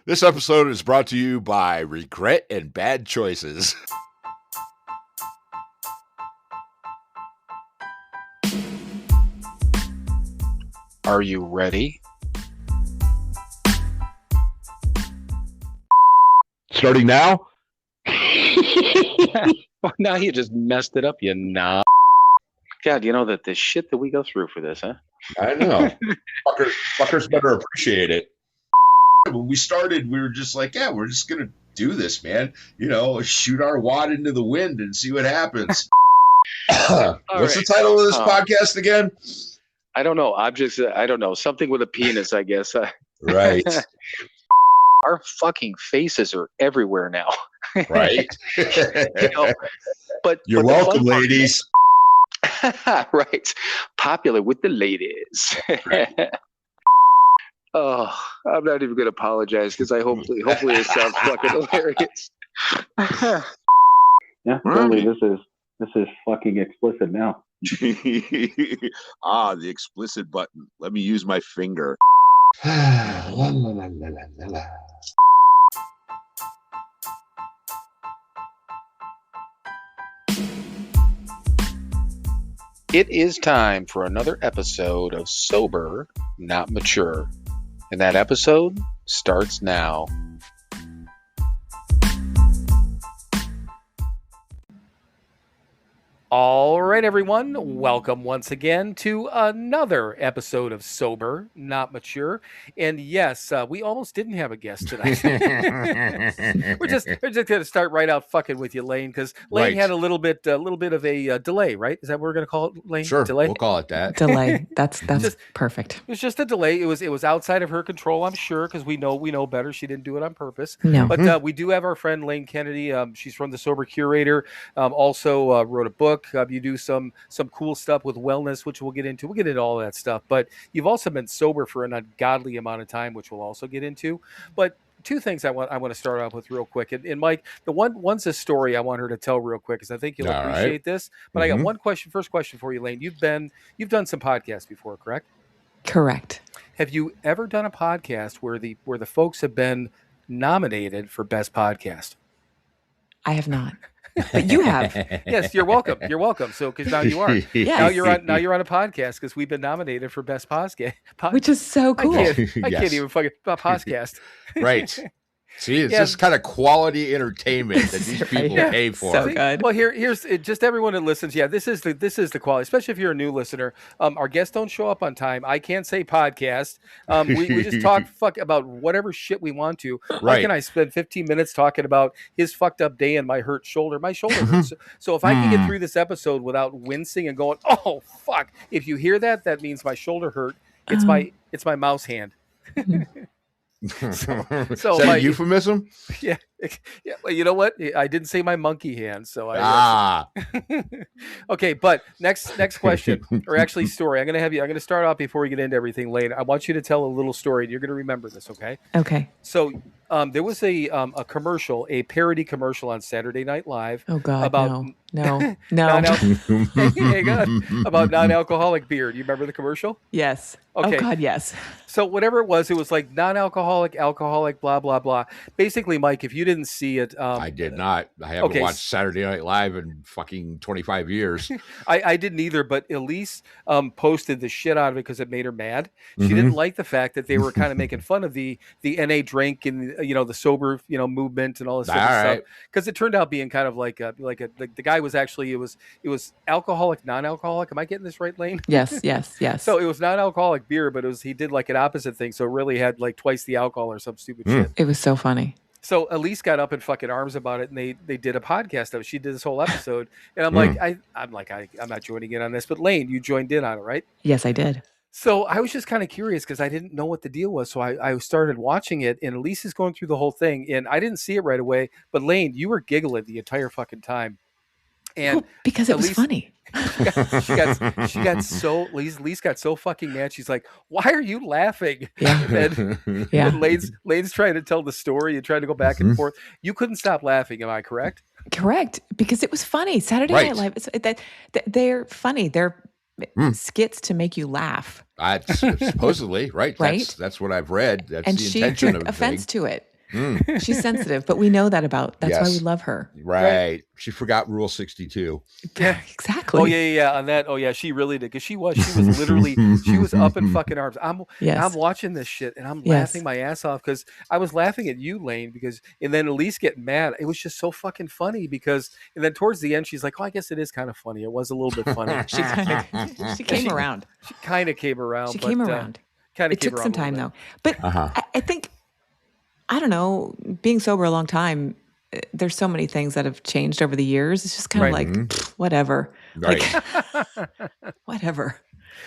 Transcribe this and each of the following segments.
This episode is brought to you by regret and bad choices. Are you ready? Starting now? Well, now you just messed it up, you knob. God, you know that the shit that we go through for this, huh? I know. Fuckers better appreciate it. When we started, we were just like, yeah, we're just going to do this, man. You know, shoot our wad into the wind and see what happens. What's the title of this podcast again? I don't know. Objects, I don't know. Something with a penis, I guess. Right. Our fucking faces are everywhere now. Right. You know, but You're welcome, ladies. Right. Popular with the ladies. Right. Oh, I'm not even going to apologize because hopefully it sounds fucking hilarious. Yeah, totally. This is fucking explicit now. The explicit button. Let me use my finger. La, la, la, la, la, la. It is time for another episode of Sober, Not Mature. And that episode starts now. All right, everyone. Welcome once again to another episode of Sober, Not Mature. And yes, we almost didn't have a guest tonight. we're just going to start right out fucking with you, Lane, because Lane had a little bit of a delay, right? Is that what we're going to call it, Lane? Sure, delay? we'll call it that. Delay. That's Just- perfect. It was just a delay. It was outside of her control, I'm sure, because we know better. She didn't do it on purpose. No. But we do have our friend Lane Kennedy. She's from the Sober Curator. Also wrote a book. You do some cool stuff with wellness, which we'll get into. We'll get into all that stuff. But you've also been sober for an ungodly amount of time, which we'll also get into. But two things I want to start off with real quick. And Mike, one's a story I want her to tell real quick because I think you'll appreciate this. But I got one question. First question for you, Lane. You've done some podcasts before, correct? Correct. Have you ever done a podcast where the folks have been nominated for best podcast? I have not. But you have. Yes, you're welcome. You're welcome. So, because now you are. Yes. Now you're on a podcast because we've been nominated for best podcast. Which is so cool. I can't even fucking podcast. Right. See, it's just kind of quality entertainment that these people pay for. So good. Well, here's just everyone that listens. Yeah, this is the quality, especially if you're a new listener. Our guests don't show up on time. I can't say podcast. We just talk about whatever shit we want to. Right. Mike and I spend 15 minutes talking about his fucked up day and my hurt shoulder. My shoulder hurts. So if I can get through this episode without wincing and going, oh fuck, if you hear that, that means my shoulder hurt. It's my mouse hand. So Is that a euphemism? Yeah. Well, you know what? I didn't say my monkey hand, so Okay, but next question, or actually story. I'm gonna start off before we get into everything, Lane. I want you to tell a little story, and you're gonna remember this, okay? Okay. So there was a commercial, a parody commercial on Saturday Night Live. Oh God, about no. Hang on. About non-alcoholic beer. Do you remember the commercial? Yes. Okay. Oh God, yes. So whatever it was like non-alcoholic, alcoholic, blah blah blah. Basically, Mike, if you didn't see it, I did not. I haven't watched Saturday Night Live in fucking 25 years. I didn't either, but Elise posted the shit out of it because it made her mad. She didn't like the fact that they were kind of making fun of the NA drink and the sober movement and all this stuff, because it turned out being kind of like the guy was actually it was alcoholic, non-alcoholic. Am I getting this right, Lane? Yes. So it was non-alcoholic beer, but he did like an opposite thing. So it really had like twice the alcohol or some stupid shit. It was so funny. So Elise got up in fucking arms about it, and they did a podcast of it. She did this whole episode, and I'm not joining in on this, but Lane, you joined in on it, right? Yes, I did. So I was just kind of curious because I didn't know what the deal was. So I started watching it, and Elise is going through the whole thing, and I didn't see it right away. But Lane, you were giggling the entire fucking time. And because it was funny. Elise got so fucking mad. She's like, "Why are you laughing?" Yeah. And Lane's trying to tell the story and trying to go back and forth. You couldn't stop laughing. Am I correct? Correct, because it was funny. Saturday Night Live. They're funny. They're skits to make you laugh. Supposedly, right? That's what I've read. That's and the intention she of took offense to it. She's sensitive, but we know that that's why we love her. Right. She forgot Rule 62. Yeah, exactly. Oh yeah. On that. Oh yeah, she really did. Because she was literally, she was up in fucking arms. I'm watching this shit and I'm laughing my ass off because I was laughing at you, Lane, and then Elise getting mad. It was just so fucking funny and then towards the end, she's like, oh, I guess it is kind of funny. It was a little bit funny. She came around. She kind of came around. It took some time though. But I think, I don't know, being sober a long time, there's so many things that have changed over the years. It's just kind of like, whatever. Right. Like, whatever.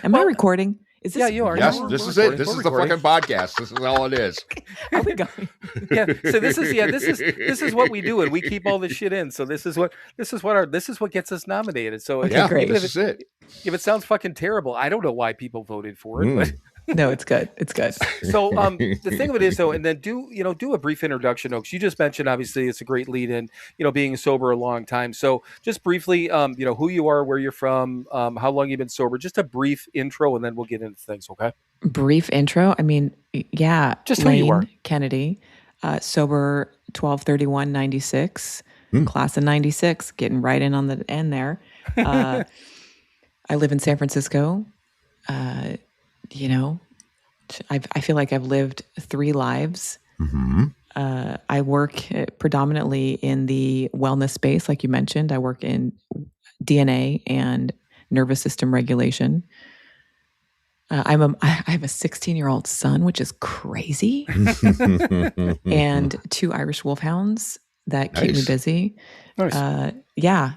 Am I recording? Is this? Yeah, you are. Yes, this is it. This is the fucking podcast. This is all it is. Are we going? Yeah. So this is what we do, and we keep all this shit in. So this is what gets us nominated. So great. This is it. If it sounds fucking terrible, I don't know why people voted for it, but. No, it's good. It's good. So the thing of it is though, and then do a brief introduction, Oaks. You just mentioned obviously it's a great lead in, being sober a long time. So just briefly, who you are, where you're from, how long you've been sober, just a brief intro, and then we'll get into things, okay? Brief intro. I mean, yeah. Just who you are. Kennedy, sober 12/31/96, class of 96, getting right in on the end there. I live in San Francisco. I feel like I've lived 3 lives. I work predominantly in the wellness space, like you mentioned. I work in DNA and nervous system regulation. I have a 16-year-old son, which is crazy, and 2 Irish wolfhounds that keep me busy. Nice. Yeah.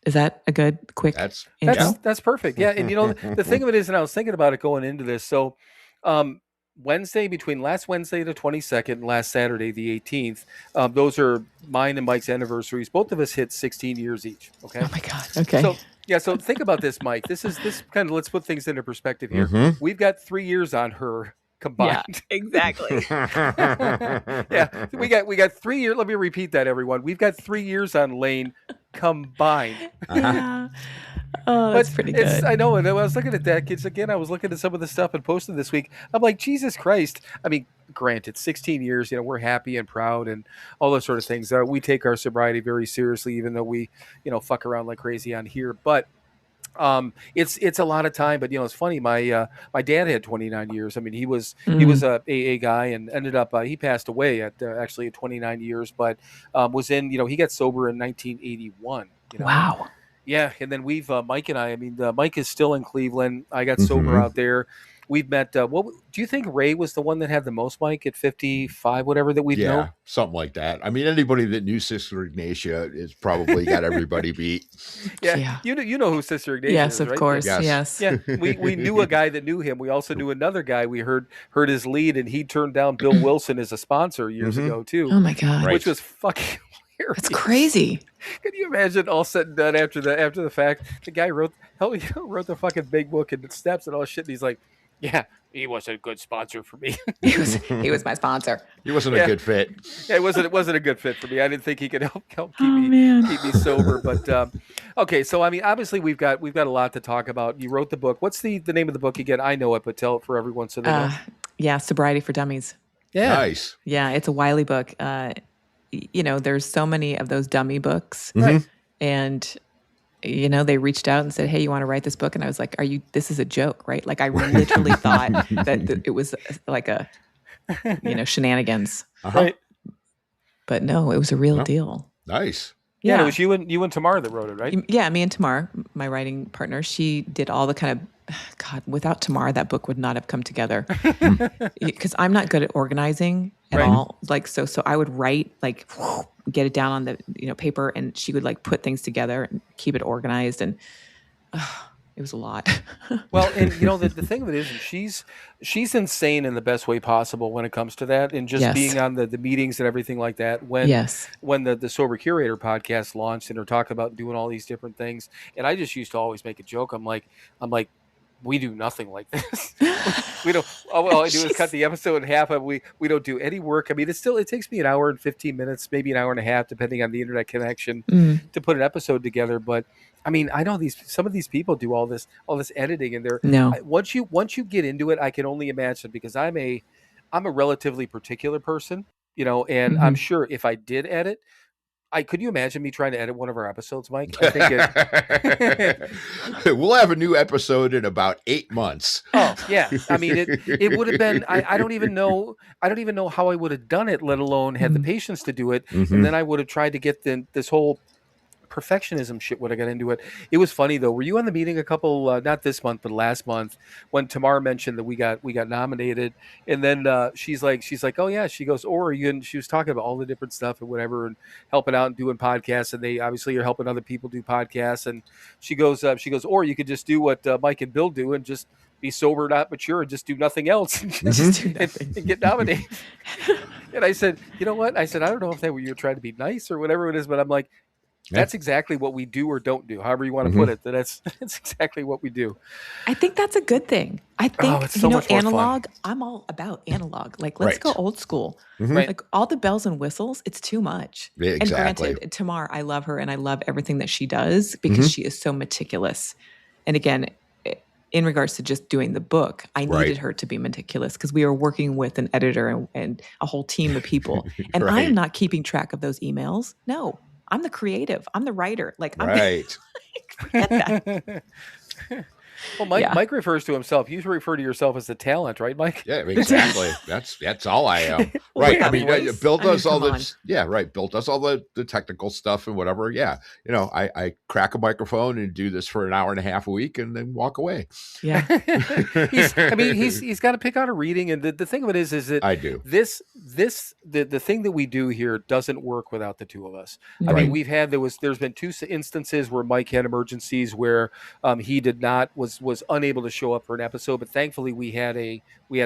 Is that a good, quick intro? That's perfect. Yeah. And the thing of it is, and I was thinking about it going into this. So Wednesday, between last Wednesday the 22nd and last Saturday the 18th, those are mine and Mike's anniversaries. Both of us hit 16 years each. Okay. Oh my God. Okay. So think about this, Mike. This kind of, let's put things into perspective here. We've got 3 years on her combined. Yeah, exactly. Yeah. We got 3 years. Let me repeat that, everyone. We've got 3 years on Lane combined. Yeah. Oh, that's pretty good. I know. And I was looking at that, kids. Again, I was looking at some of the stuff and posted this week. I'm like, Jesus Christ. I mean, granted, 16 years, we're happy and proud and all those sort of things. We take our sobriety very seriously, even though we, fuck around like crazy on here. But it's a lot of time. But it's funny. My dad had 29 years. I mean, he was a AA guy and ended up he passed away at actually at 29 years. But was in he got sober in 1981. Wow. Yeah, and then we've Mike and I. Mike is still in Cleveland. I got sober out there. We've met. What do you think? Ray was the one that had the most, Mike, at 55, whatever that we know. Yeah, something like that. I mean, anybody that knew Sister Ignatia is probably got everybody beat. Yeah. You know who Sister Ignatia is, yes, of right? course. Yes. Yeah, we knew a guy that knew him. We also knew another guy. We heard his lead, and he turned down Bill Wilson as a sponsor years ago too. Oh my God, which was fucking. That's crazy. Can you imagine all said and done after the fact? The guy wrote the fucking big book and the steps and all shit. And he's like, yeah, he wasn't a good sponsor for me. he was my sponsor. He wasn't a good fit. Yeah, it wasn't a good fit for me. I didn't think he could help keep me sober. But okay, so obviously we've got a lot to talk about. You wrote the book. What's the name of the book again? I know it, but tell it for everyone so they know. Yeah, Sobriety for Dummies. Yeah, nice. Yeah, it's a Wiley book. There's so many of those dummy books, and they reached out and said, "Hey, you want to write this book?" And I was like, this is a joke, right? Like I literally thought that it was like a shenanigans, right? But no, it was a real deal. Nice. Yeah, it was you and Tamar that wrote it, right? Yeah, me and Tamar, my writing partner. She did all the kind of. God, without Tamar, that book would not have come together. Because I'm not good at organizing at all. Like so I would write, get it down on the paper, and she would put things together and keep it organized, and it was a lot. Well, and the thing of it is, she's insane in the best way possible when it comes to that, and just being on the meetings and everything like that. When the Sober Curator podcast launched and they're talking about doing all these different things, and I just used to always make a joke. I'm like. We do nothing like this. We don't. All I do is cut the episode in half. We don't do any work. I mean, it takes me an hour and 15 minutes, maybe an hour and a half, depending on the internet connection, to put an episode together. But I mean, I know some of these people do all this editing, and once you get into it, I can only imagine, because I'm a relatively particular person. and I'm sure if I did edit, could you imagine me trying to edit one of our episodes, Mike? I think we'll have a new episode in about 8 months. Oh yeah. I mean, it would have been, I don't even know how I would have done it, let alone had the patience to do it. And then I would have tried to get this whole perfectionism shit when I got into it. It was funny though. Were you on the meeting a couple, not this month, but last month, when Tamar mentioned that we got nominated, and then she's like, oh yeah, she goes, or you, and she was talking about all the different stuff and whatever, and helping out and doing podcasts, and they obviously are helping other people do podcasts, and she goes, or you could just do what Mike and Bill do and just be sober, not mature, and just do nothing else and, and get nominated. And I said, you know what? I said, I don't know if you're trying to be nice or whatever it is, but I'm like, that's exactly what we do or don't do, however you want to put it. That's exactly what we do. I think that's a good thing. I think, it's so much more analog, fun. I'm all about analog. Like, let's go old school. Right. Like, all the bells and whistles, it's too much. Yeah, exactly. And granted, Tamar, I love her and I love everything that she does because she is so meticulous. And again, in regards to just doing the book, I needed her to be meticulous because we were working with an editor and a whole team of people. And I am not keeping track of those emails. No. I'm the creative. I'm the writer. Like, I'm forget that. Well, Mike refers to himself. You refer to yourself as the talent, right, Mike? Yeah, exactly. That's all I am. Right. I mean, Bill does all this. Yeah, right. Bill does all the technical stuff and whatever. Yeah. I crack a microphone and do this for an hour and a half a week and then walk away. Yeah. he's got to pick out a reading. And the thing of it is that I do the thing that we do here doesn't work without the two of us. I mean, there's been 2 instances where Mike had emergencies where he was unable to show up for an episode, but thankfully we had a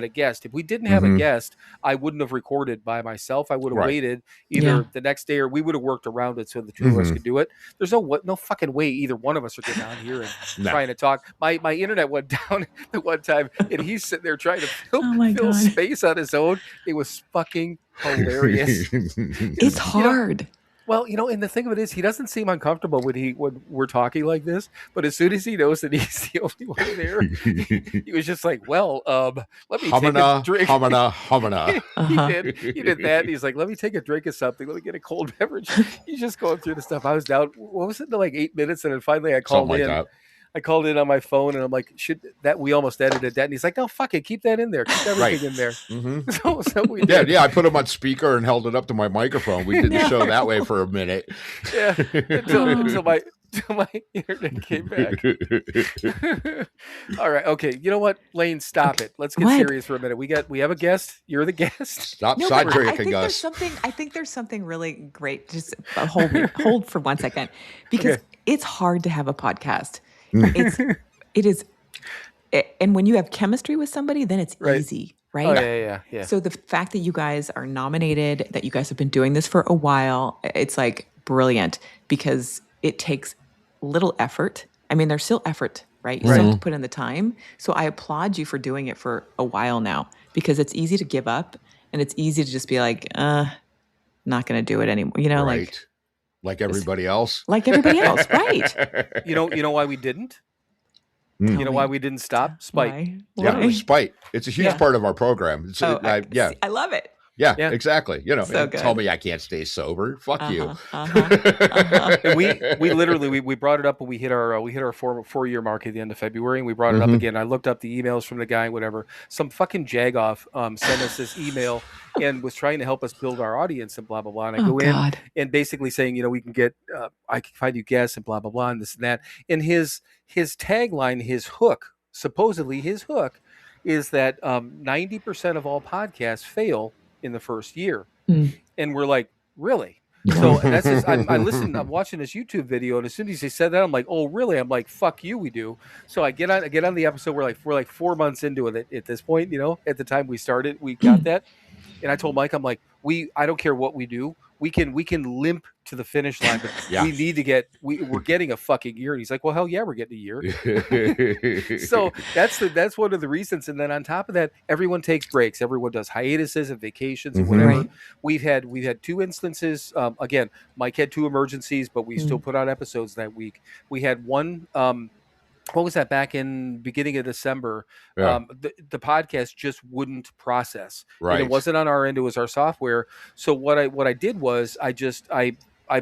guest. If we didn't have a guest, I wouldn't have recorded by myself. I would have waited either the next day, or we would have worked around it so the two of us could do it. There's no fucking way either one of us are getting on here and trying to talk. My internet went down at one time, and he's sitting there trying to fill space on his own. It was fucking hilarious. It's hard. Well, and the thing of it is, he doesn't seem uncomfortable when we're talking like this. But as soon as he knows that he's the only one there, he was just like, "Well, let me take a drink." Humana. He did that. And he's like, "Let me take a drink of something. Let me get a cold beverage." He's just going through the stuff. I was down. What was it? Like 8 minutes, and then finally I called in. I called in on my phone, and I'm like, we almost edited that. And he's like, no, fuck it. Keep that in there. Keep everything in there. So we did. Yeah. I put him on speaker and held it up to my microphone. We did the show that way for a minute. Yeah. Until my internet came back. All right. Okay. You know what, Lane, stop it. Let's get serious for a minute. We have a guest. You're the guest. Stop side drinking us. I think there's something really great. Just hold for 1 second, because it's hard to have a podcast. It is, and when you have chemistry with somebody, then it's easy, right? Oh, yeah. So the fact that you guys are nominated, that you guys have been doing this for a while, it's like brilliant, because it takes little effort. I mean, there's still effort, right? You still have to put in the time. So I applaud you for doing it for a while now, because it's easy to give up, and it's easy to just be like, not going to do it anymore. Like everybody else. Like everybody else, right? You know why we didn't? You know why we didn't stop? Spite. Yeah, spite. It's a huge part of our program. I love it. Yeah, exactly. Tell me I can't stay sober. Fuck you. We literally we brought it up when we hit our 4-year mark at the end of February, and we brought it up again. I looked up the emails from the guy, whatever. Some fucking jagoff sent us this email and was trying to help us build our audience and blah blah blah. And I go in and basically saying, we can get I can find you guests and blah blah blah and this and that. And his tagline, his hook, supposedly his hook, is that 90% of all podcasts fail in the first year. And we're like, really? So that's just, I'm watching this YouTube video, and as soon as he said that, I'm like, oh really? I'm like, fuck you, we do. So I get on the episode. We're like 4 months into it at this point. At the time we started, we got that. And I told Mike, I'm like, I don't care what we do. We can limp to the finish line, but we need to we're getting a fucking year. And he's like, well, hell yeah, we're getting a year. So that's one of the reasons. And then on top of that, everyone takes breaks. Everyone does hiatuses and vacations and whatever. Right. We've had 2 instances. Again, Mike had 2 emergencies, but we still put out episodes that week. We had one what was that, back in beginning of December? Yeah. The podcast just wouldn't process. Right. And it wasn't on our end, it was our software. So what I did was I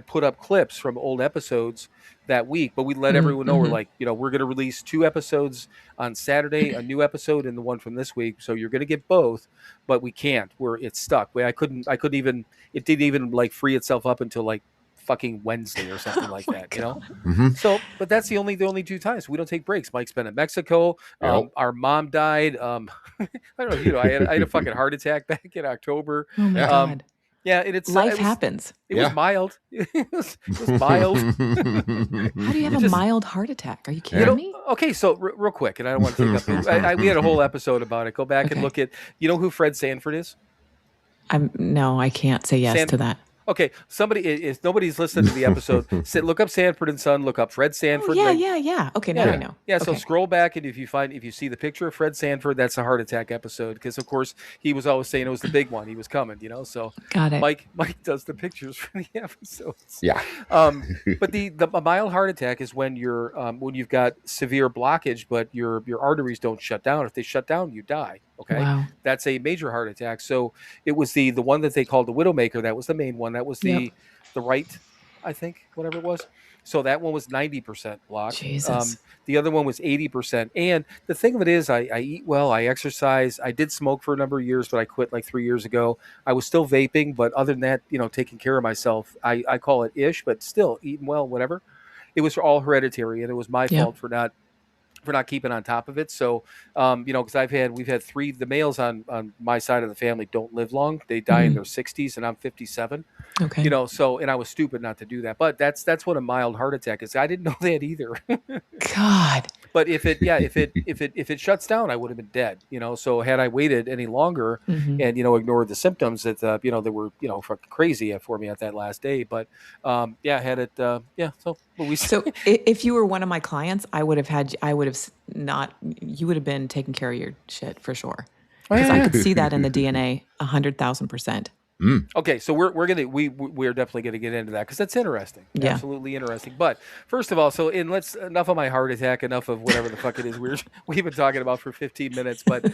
put up clips from old episodes that week, but we let everyone know, we're like, we're going to release 2 episodes on Saturday, a new episode and the one from this week. So you're going to get both, but we can't. It's stuck. I couldn't even, it didn't even like free itself up until like fucking Wednesday or something like that, So, but that's the only 2 times we don't take breaks. Mike's been in Mexico. Our mom died. I don't know. I had a fucking heart attack back in October. Oh my God. Yeah, and life happens. It was mild. It was mild. How do you have a mild heart attack? Are you kidding me? Okay, so real quick, and I don't want to take up. We had a whole episode about it. Go back and look at. You know who Fred Sanford is? No, I can't say yes to that. Okay, somebody, if nobody's listened to the episode, look up Sanford and Son, look up Fred Sanford. Oh, yeah. Okay, now I know. Yeah, so scroll back, and if you see the picture of Fred Sanford, that's a heart attack episode, because of course he was always saying it was the big one. He was coming, So got it. Mike does the pictures for the episodes. Yeah. But a mild heart attack is when when you've got severe blockage, but your arteries don't shut down. If they shut down, you die. Okay, wow. That's a major heart attack. So it was the one that they called the Widowmaker. That was the main one. That was the right, I think, whatever it was. So that one was 90% blocked. Jesus. The other one was 80%. And the thing of it is, I eat well, I exercise. I did smoke for a number of years, but I quit like 3 years ago. I was still vaping, but other than that, taking care of myself. I call it ish, but still eating well, whatever. It was all hereditary, and it was my fault for not keeping on top of it. So, because we've had 3, the males on my side of the family don't live long. They die in their 60s, and I'm 57. Okay. And I was stupid not to do that. But that's what a mild heart attack is. I didn't know that either. God. But if it shuts down, I would have been dead. So had I waited any longer and ignored the symptoms that they were fucking crazy for me at that last day. But had it So if you were one of my clients, you would have been taking care of your shit for sure. Because I could see that in the DNA 100,000%. Okay, so we're definitely gonna get into that because that's interesting, absolutely interesting. But first of all, enough of my heart attack, enough of whatever the fuck it is we've been talking about for 15 minutes. But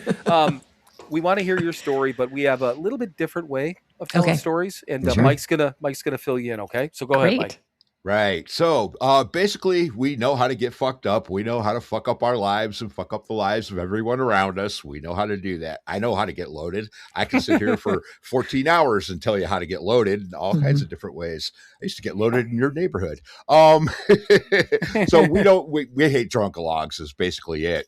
we want to hear your story, but we have a little bit different way of telling stories, and sure. Mike's gonna fill you in. Okay, so go ahead, Mike. Right. So basically, we know how to get fucked up. We know how to fuck up our lives and fuck up the lives of everyone around us. We know how to do that. I know how to get loaded. I can sit here for 14 hours and tell you how to get loaded in all kinds of different ways. I used to get loaded in your neighborhood. So we hate drunkalogs is basically it.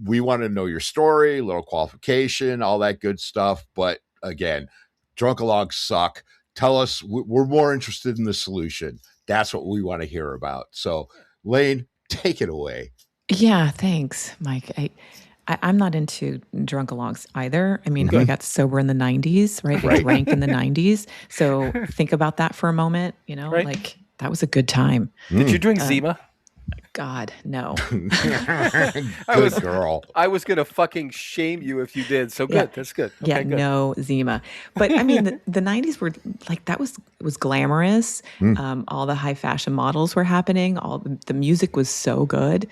We want to know your story, little qualification, all that good stuff. But again, drunkalogs suck. Tell us, we're more interested in the solution. That's what we want to hear about. So, Lane, take it away. Yeah, thanks, Mike. I'm not into drunkalogs either. I mean, I got sober in the 90s, right? I drank in the 90s. So think about that for a moment. Like that was a good time. Did you drink Zima? God, no. Good girl. I was going to fucking shame you if you did. So good. Yeah. That's good. Okay, good. No Zima. But I mean, the 90s were like, it was glamorous. All the high fashion models were happening. The music was so good.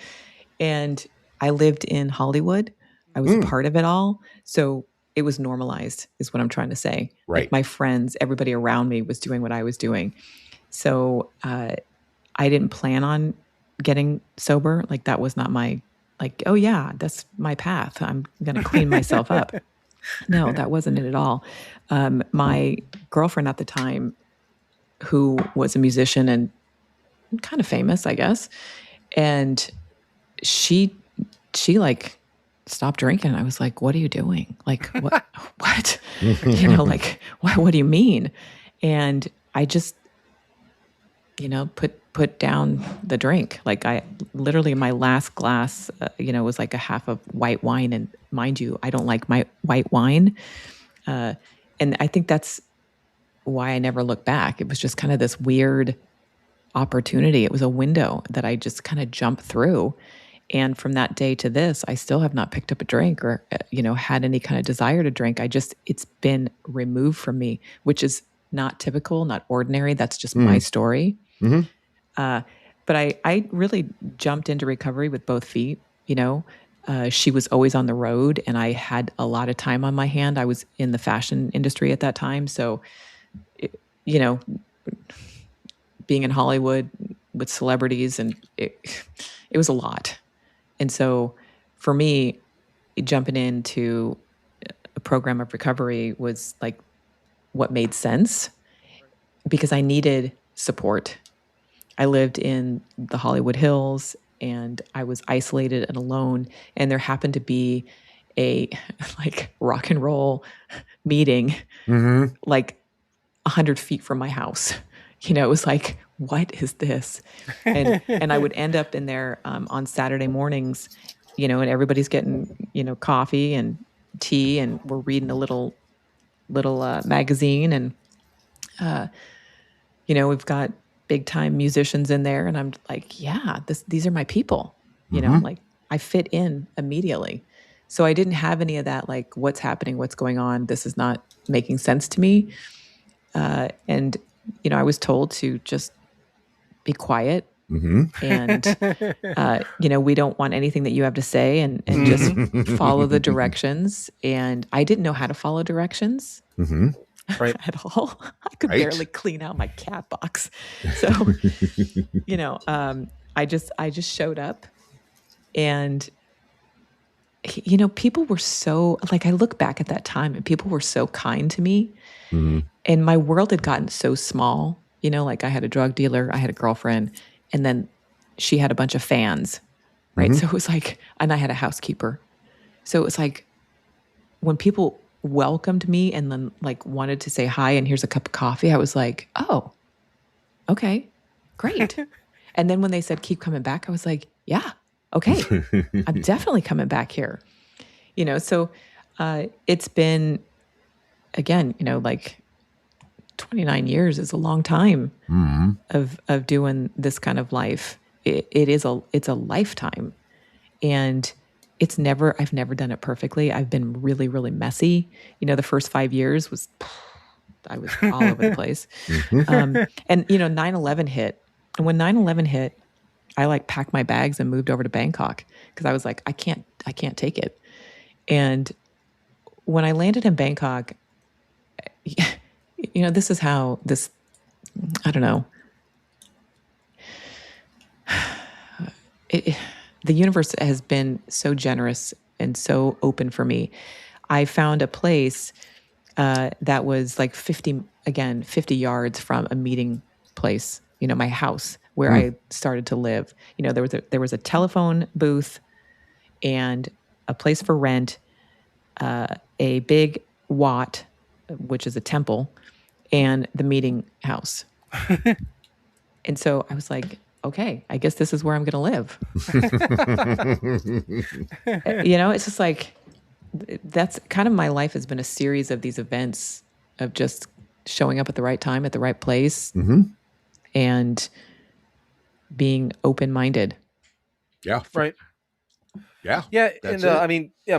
And I lived in Hollywood. I was a part of it all. So it was normalized is what I'm trying to say. Right. Like my friends, everybody around me was doing what I was doing. So I didn't plan on getting sober. Like that was not my, oh yeah, that's my path. I'm going to clean myself up. No, that wasn't it at all. My girlfriend at the time, who was a musician and kind of famous, I guess. And she like stopped drinking. I was like, what are you doing? Like, what, what, like, what do you mean? And I just, put down the drink. Like I literally, my last glass, was like a half of white wine. And mind you, I don't like my white wine. And I think that's why I never looked back. It was just kind of this weird opportunity. It was a window that I just kind of jumped through. And from that day to this, I still have not picked up a drink or, had any kind of desire to drink. It's been removed from me, which is not typical, not ordinary. That's just my story. but I really jumped into recovery with both feet. She was always on the road, and I had a lot of time on my hand. I was in the fashion industry at that time, so being in Hollywood with celebrities, and it was a lot. And so for me, jumping into a program of recovery was like what made sense, because I needed support. I lived in the Hollywood Hills, and I was isolated and alone. And there happened to be a like rock and roll meeting, like 100 feet from my house. It was like, what is this? And I would end up in there on Saturday mornings, and everybody's getting, coffee and tea, and we're reading a little magazine, and we've got big time musicians in there, and I'm like, yeah, these are my people. Like I fit in immediately. So I didn't have any of that, like, what's happening, what's going on, this is not making sense to me. And I was told to just be quiet, and we don't want anything that you have to say, and just follow the directions. And I didn't know how to follow directions. Right. At all. I could barely clean out my cat box. So, I just showed up, and, people were so, like, I look back at that time, and people were so kind to me, and my world had gotten so small, like I had a drug dealer, I had a girlfriend, and then she had a bunch of fans, right? So it was like, and I had a housekeeper. So it was like, when people welcomed me and then like wanted to say hi and here's a cup of coffee, I was like, oh, okay, great. And then when they said, keep coming back, I was like, yeah, okay, I'm definitely coming back here. So it's been, again, like 29 years is a long time of doing this kind of life. It's a lifetime. And I've never done it perfectly. I've been really, really messy. The first 5 years I was all over the place. And 9/11 hit. And when 9/11 hit, I like packed my bags and moved over to Bangkok, because I was like, I can't take it. And when I landed in Bangkok, this is how this, I don't know. The universe has been so generous and so open for me. I found a place that was like 50 yards from a meeting place, my house where I started to live. There was a telephone booth and a place for rent, a big Wat, which is a temple, and the meeting house. And so I was like, okay, I guess this is where I'm going to live. It's just like, that's kind of my life has been a series of these events of just showing up at the right time, at the right place, and being open-minded. Yeah. Right. Yeah. Yeah. And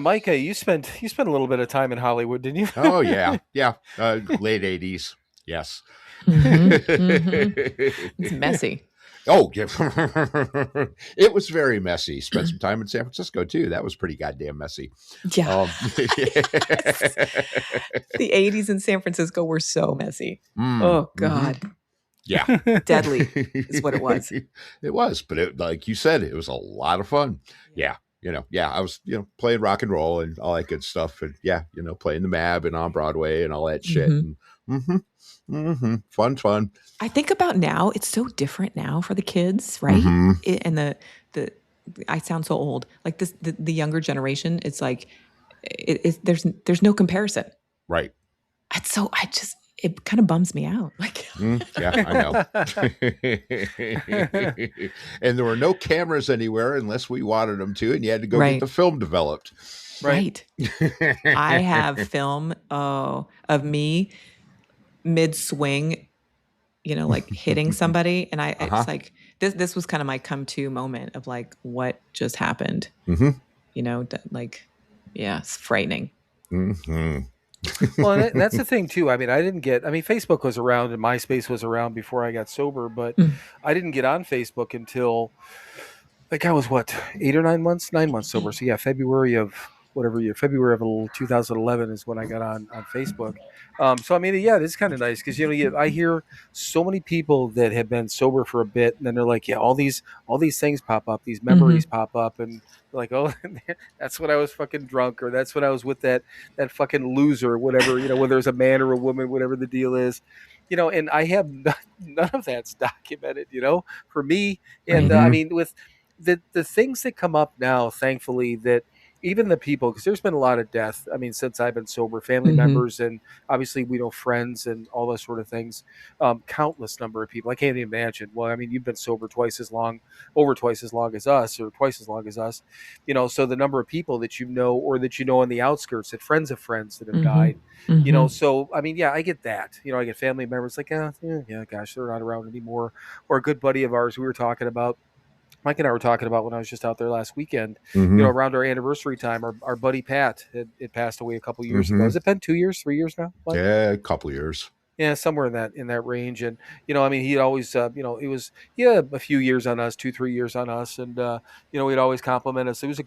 Micah, you spent a little bit of time in Hollywood, didn't you? Oh yeah. Yeah. Late 80s. Yes. It's messy. Oh, yeah. It was very messy. Spent some time in San Francisco too. That was pretty goddamn messy. Yeah. The 80s in San Francisco were so messy. Oh God. Yeah. Deadly is what it was. It was, but like you said, it was a lot of fun. Yeah. I was, playing rock and roll and all that good stuff. And playing the MAB and on Broadway and all that shit. And, Fun. I think about now, it's so different now for the kids, right? And the I sound so old. Like this, the younger generation, it's like, there's no comparison. Right. It's so, it kind of bums me out. Like, yeah, I know. And there were no cameras anywhere unless we wanted them to, and you had to go get the film developed. Right. I have film of me mid-swing, like hitting somebody. And it's like, this was kind of my come to moment of like, what just happened? Like, yeah, it's frightening. Well, and that's the thing too. I mean, Facebook was around and MySpace was around before I got sober, but I didn't get on Facebook until like I was what, 8 or 9 months, 9 months sober. So yeah, February of 2011 is when I got on Facebook. So I mean, yeah, it is kind of nice because I hear so many people that have been sober for a bit, and then they're like, yeah, all these things pop up, these memories pop up, and they're like, oh, that's when I was fucking drunk, or that's when I was with that fucking loser, whatever, whether it's a man or a woman, whatever the deal is. And I have none of that's documented, for me. And I mean, with the things that come up now, thankfully, that even the people, because there's been a lot of death. I mean, since I've been sober, family members, and obviously we know friends and all those sort of things. Countless number of people. I can't even imagine. Well, I mean, you've been sober over twice as long as us, or twice as long as us. So the number of people that or that on the outskirts, that friends of friends that have died. So I mean, yeah, I get that. I get family members like, yeah, gosh, they're not around anymore. Or a good buddy of ours, we were talking about. Mike and I were talking about when I was just out there last weekend, around our anniversary time, our buddy Pat had passed away a couple years ago. Has it been 2 years, 3 years now? Mike? Yeah, a couple years. Yeah, somewhere in that range. And, I mean, he'd always, he had a few years on us, 2-3 years on us. And, he'd always compliment us. He was a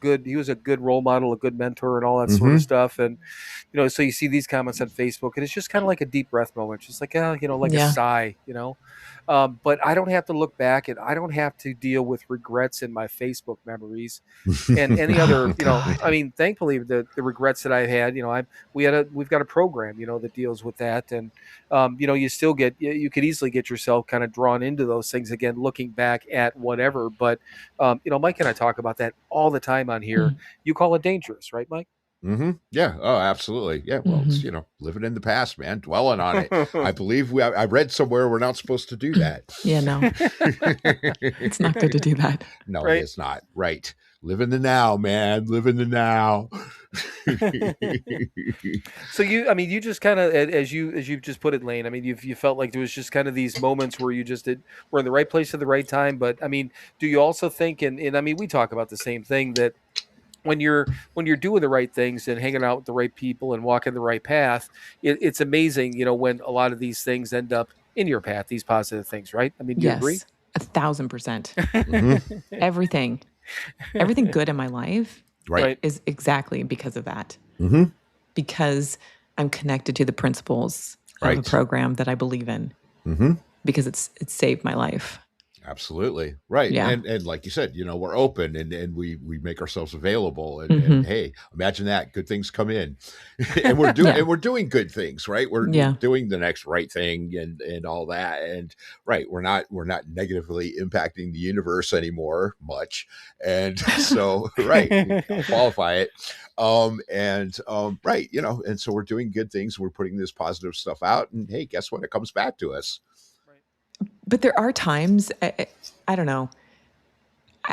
good role model, a good mentor and all that sort of stuff. And, so you see these comments on Facebook and it's just kind of like a deep breath moment. Just like, a sigh, but I don't have to look back and I don't have to deal with regrets in my Facebook memories and any other, I mean, thankfully the regrets that I've had, we've got a program, that deals with that. And, you could easily get yourself kind of drawn into those things again, looking back at whatever. But, Mike and I talk about that all the time on here. You call it dangerous, right, Mike? Yeah. Oh, absolutely. Yeah. Well, it's, living in the past, man, dwelling on it. I believe I read somewhere we're not supposed to do that. Yeah, no, it's not good to do that. No, right? It's not. Right. Live in the now, man. Live in the now. So you just kind of, as you just put it, Lane, I mean, you felt like there was just kind of these moments where you just were in the right place at the right time. But I mean, do you also think, and I mean, we talk about the same thing, that when you're doing the right things and hanging out with the right people and walking the right path, it's amazing, when a lot of these things end up in your path, these positive things, right? I mean, do you agree? 1,000%. Everything good in my life is exactly because of that. Because I'm connected to the principles of a program that I believe in. Because it's saved my life. Absolutely. Right. Yeah. And like you said, we're open and we make ourselves available and hey, imagine that good things come in and we're doing, and we're doing good things, right? We're doing the next right thing and all that. And right. We're not negatively impacting the universe anymore much. And so, right. Qualify it. Right. And so we're doing good things. We're putting this positive stuff out and hey, guess what? It comes back to us. But there are times, I don't know,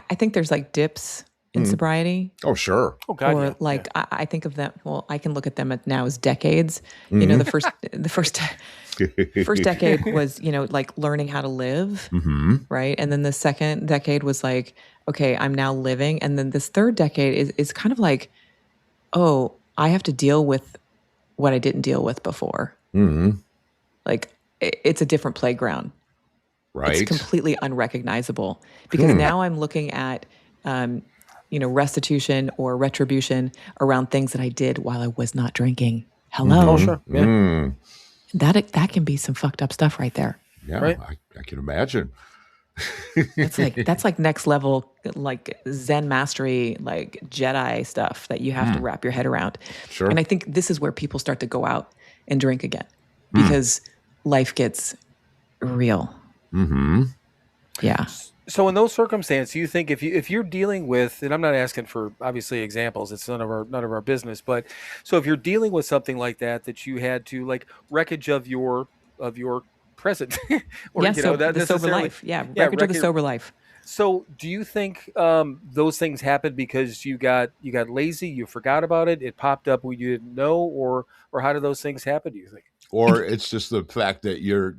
I think there's like dips in sobriety. Oh, sure. Oh, God, or like, I think of them, well, I can look at them now as decades. The first decade was, like learning how to live, right? And then the second decade was like, okay, I'm now living. And then this third decade is kind of like, oh, I have to deal with what I didn't deal with before. Like, it's a different playground. Right. It's completely unrecognizable because now I'm looking at, restitution or retribution around things that I did while I was not drinking. Hello. Oh, sure. Yeah. That can be some fucked up stuff right there. Yeah, right? I can imagine. That's like next level, like Zen mastery, like Jedi stuff that you have to wrap your head around. Sure. And I think this is where people start to go out and drink again because life gets real. Yeah. So in those circumstances, you think if you're dealing with, and I'm not asking for obviously examples, it's none of our business, but so if you're dealing with something like that you had to like wreckage of your present, or the sober life, wreckage of the sober life. So do you think those things happened because you got lazy, you forgot about it, it popped up when you didn't know, or how do those things happen? Do you think? Or it's just the fact that you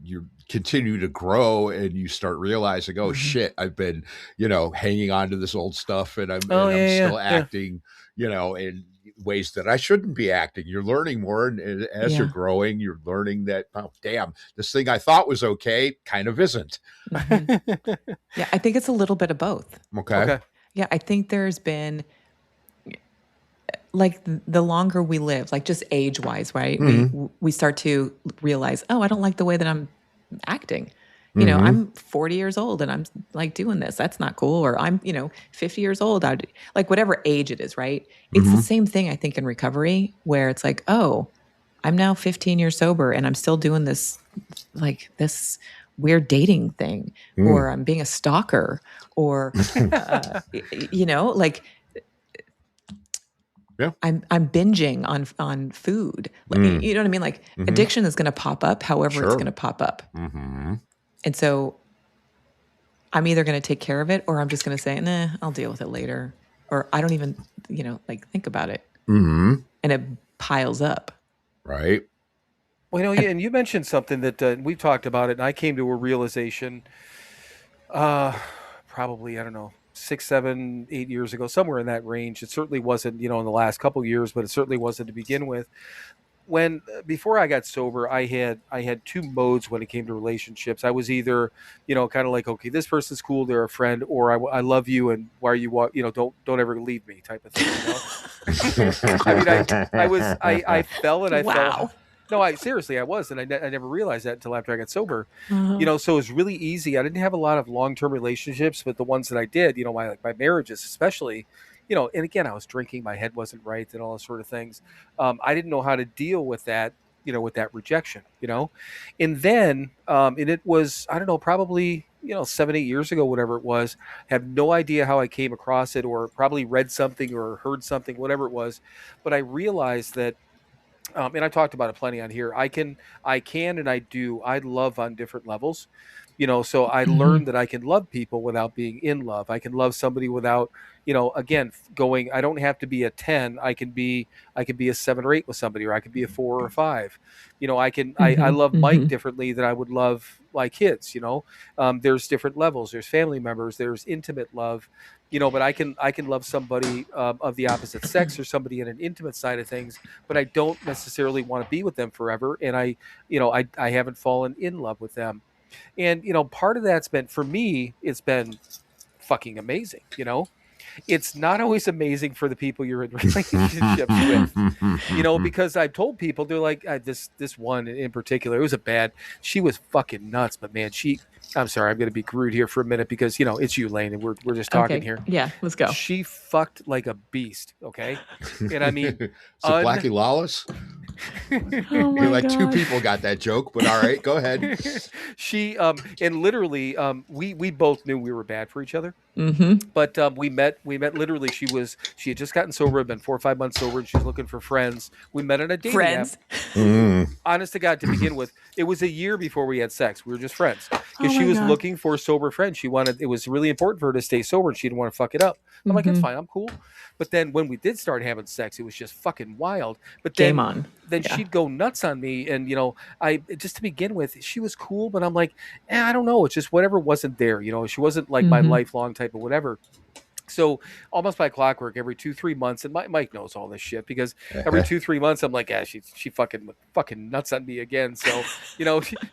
continue to grow and you start realizing, oh shit, I've been, hanging on to this old stuff and I'm still acting, and ways that I shouldn't be acting. You're learning more, and as you're growing, you're learning that, oh, damn, this thing I thought was okay kind of isn't. Yeah, I think it's a little bit of both. Okay. Yeah, I think there's been, like, the longer we live, like just age-wise, right? We start to realize, oh, I don't like the way that I'm acting. You know, I'm 40 years old and I'm like doing this. That's not cool. Or I'm, 50 years old. Like whatever age it is, right? It's the same thing, I think, in recovery, where it's like, oh, I'm now 15 years sober and I'm still doing this, like this weird dating thing, or I'm being a stalker, or, like, I'm binging on food. Like, you know what I mean? Like addiction is going to pop up however it's going to pop up. And so I'm either going to take care of it, or I'm just going to say, nah, I'll deal with it later. Or I don't even, like think about it. And it piles up. Right. Well, and you mentioned something that we've talked about it, and I came to a realization probably, I don't know, 6, 7, 8 years ago, somewhere in that range. It certainly wasn't, in the last couple of years, but it certainly wasn't to begin with. When before I got sober, I had two modes when it came to relationships. I was either, kind of like, okay, this person's cool, they're a friend, or I love you, and why are you, don't ever leave me, type of thing. I mean, I fell and I fell. No, I was, and I never realized that until after I got sober. So it was really easy. I didn't have a lot of long-term relationships, but the ones that I did, my marriages especially, and again, I was drinking, my head wasn't right, and all those sort of things. I didn't know how to deal with that, with that rejection, and then, and it was, I don't know, probably, 7, 8 years ago, whatever it was. Have no idea how I came across it, or probably read something or heard something, whatever it was, but I realized that. And I talked about it plenty on here. I can, and I do. I love on different levels, so I learned that I can love people without being in love. I can love somebody without, again, going, I don't have to be a 10. I can be a 7 or 8 with somebody, or I could be a 4 or 5. I love Mike differently than I would love my kids, there's different levels. There's family members, there's intimate love, but I can love somebody of the opposite sex, or somebody in an intimate side of things, but I don't necessarily want to be with them forever. And I haven't fallen in love with them. And, part of that's been, for me, it's been fucking amazing. It's not always amazing for the people you're in relationships with, because I've told people, they're like, this one in particular, it was she was fucking nuts, but man, I'm sorry, I'm going to be rude here for a minute because, it's you, Lane, and we're just talking here. Yeah, let's go. She fucked like a beast, okay? And I mean... So Blackie Lawless? God. 2 people got that joke, but all right, go ahead. She, and literally, we both knew we were bad for each other. But we met literally, she had just gotten sober, had been 4 or 5 months sober, and she was looking for friends. We met on a dating app. Honest to God, to begin with, it was a year before we had sex. We were just friends. Because she was looking for a sober friend. It was really important for her to stay sober, and she didn't want to fuck it up. I'm like, that's fine, I'm cool. But then when we did start having sex, it was just fucking wild. But then, Game on. Then she'd go nuts on me, and I just to begin with, she was cool, but I'm like, I don't know, it's just whatever wasn't there. She wasn't like my lifelong type of whatever. So almost by clockwork, every 2-3 months, and Mike knows all this shit, because every 2-3 months, I'm like, she fucking nuts on me again. So,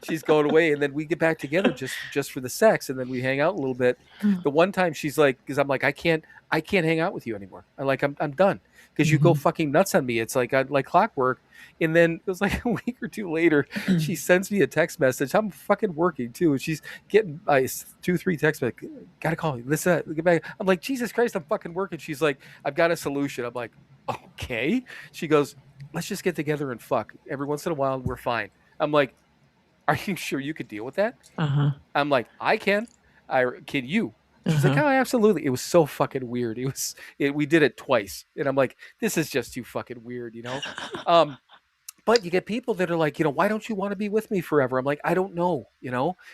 she's going away, and then we get back together just for the sex, and then we hang out a little bit. The one time she's like, because I'm like, I can't hang out with you anymore. I'm done, because you go fucking nuts on me. It's like clockwork. And then it was like a week or 2 later, she sends me a text message. I'm fucking working too. She's getting 2-3 text messages. Gotta call me. Listen, get back. I'm like, Jesus Christ, I'm fucking working. She's like, I've got a solution. I'm like, okay. She goes, let's just get together and fuck. Every once in a while, we're fine. I'm like, are you sure you could deal with that? I'm like, I can. Can you? She's like, oh, absolutely. It was so fucking weird. We did it twice. And I'm like, this is just too fucking weird, But you get people that are like, why don't you want to be with me forever? I'm like, I don't know,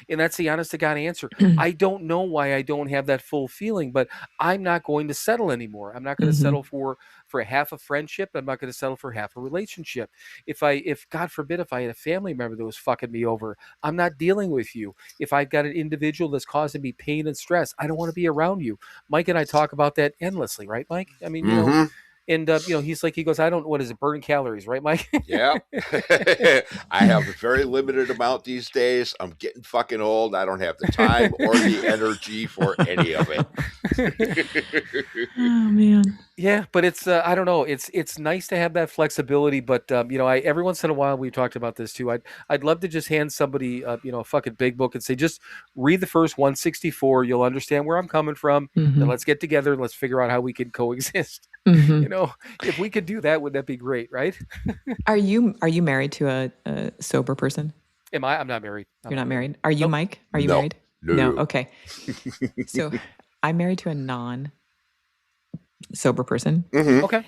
and that's the honest to God answer. I don't know why I don't have that full feeling, but I'm not going to settle anymore. I'm not going to settle for half a friendship. I'm not going to settle for half a relationship. If God forbid, if I had a family member that was fucking me over, I'm not dealing with you. If I've got an individual that's causing me pain and stress, I don't want to be around you. Mike and I talk about that endlessly, right, Mike? I mean, And he goes, I don't, what is it, burning calories, right, Mike? Yeah. I have a very limited amount these days. I'm getting fucking old. I don't have the time or the energy for any of it. Oh man. Yeah, but it's I don't know. It's nice to have that flexibility, but I every once in a while we talked about this too. I'd love to just hand somebody a fucking big book and say, just read the first 164. You'll understand where I'm coming from. Mm-hmm. Then let's get together and let's figure out how we can coexist. Mm-hmm. If we could do that, wouldn't that be great, right? Are you married to a sober person? Am I? I'm not married. You're not married. Are you, Nope. Mike? Are you No. married? No. Okay. So I'm married to a non-sober person. Mm-hmm. Okay.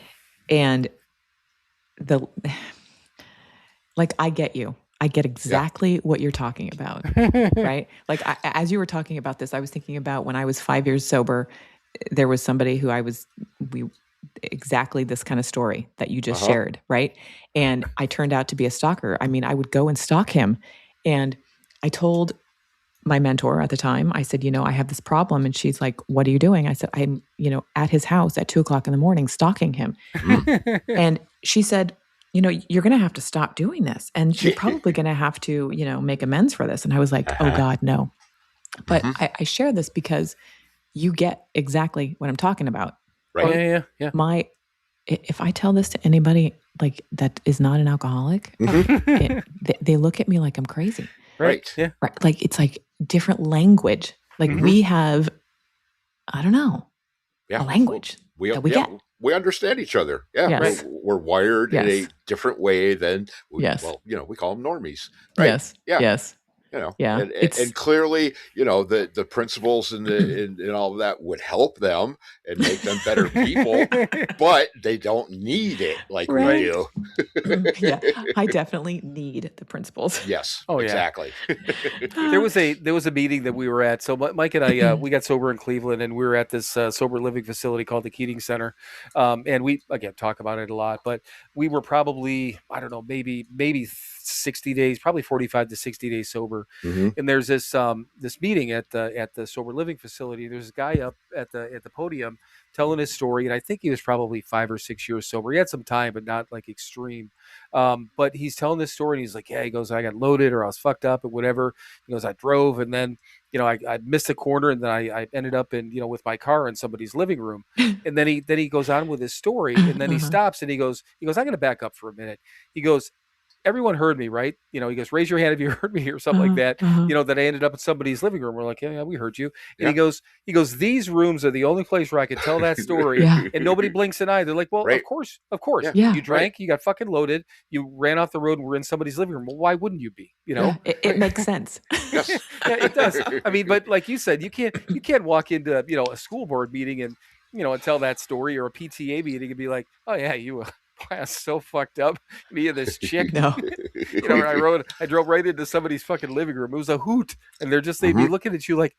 And I get you. I get exactly what you're talking about, right? Like as you were talking about this, I was thinking about when I was 5 years sober, there was somebody who exactly this kind of story that you just shared, right? And I turned out to be a stalker. I mean, I would go and stalk him. And I told my mentor at the time, I said, I have this problem. And she's like, what are you doing? I said, I'm, at his house at 2:00 in the morning, stalking him. And she said, you're going to have to stop doing this. And you're probably going to have to, make amends for this. And I was like, oh God, no. But I share this because you get exactly what I'm talking about. Right. Oh, yeah. If I tell this to anybody like that is not an alcoholic, they look at me like I'm crazy. Right. Yeah. Right. Like it's like different language. Like we have, I don't know, a language that we get. We understand each other. Yeah. Yes. We're wired in a different way than, we call them normies. Right? Yes. Yeah. Yes. Yeah. And clearly, the principles and all of that would help them and make them better people, but they don't need it like we do. Yeah. I definitely need the principles. Yes. Oh, yeah. Exactly. There was a meeting that we were at. So Mike and I, we got sober in Cleveland, and we were at this sober living facility called the Keating Center. And we, again, talk about it a lot, but we were probably, I don't know, maybe 60 days, probably 45 to 60 days sober. And there's this meeting at the sober living facility. There's a guy up at the podium telling his story, and I think he was probably 5 or 6 years sober. He had some time, but not like extreme. But he's telling this story, and he's like, yeah, he goes, I got loaded, or I was fucked up, or whatever. He goes, I drove, and then I missed the corner, and then I ended up in with my car in somebody's living room. And then he goes on with his story, and then he stops, and he goes, I'm going to back up for a minute. He goes, everyone heard me, right? He goes, raise your hand if you heard me, or something like that. That I ended up in somebody's living room. We're like, yeah, we heard you. And he goes, these rooms are the only place where I can tell that story. And nobody blinks an eye. They're like, well, of course. Yeah. You drank, you got fucking loaded, you ran off the road and were in somebody's living room. Well, why wouldn't you be? It makes sense. Yes. Yeah, it does. I mean, but like you said, you can't walk into a school board meeting and and tell that story, or a PTA meeting and be like, oh yeah, you I was so fucked up. Me and this chick. No. I drove right into somebody's fucking living room. It was a hoot. And they'd be looking at you like,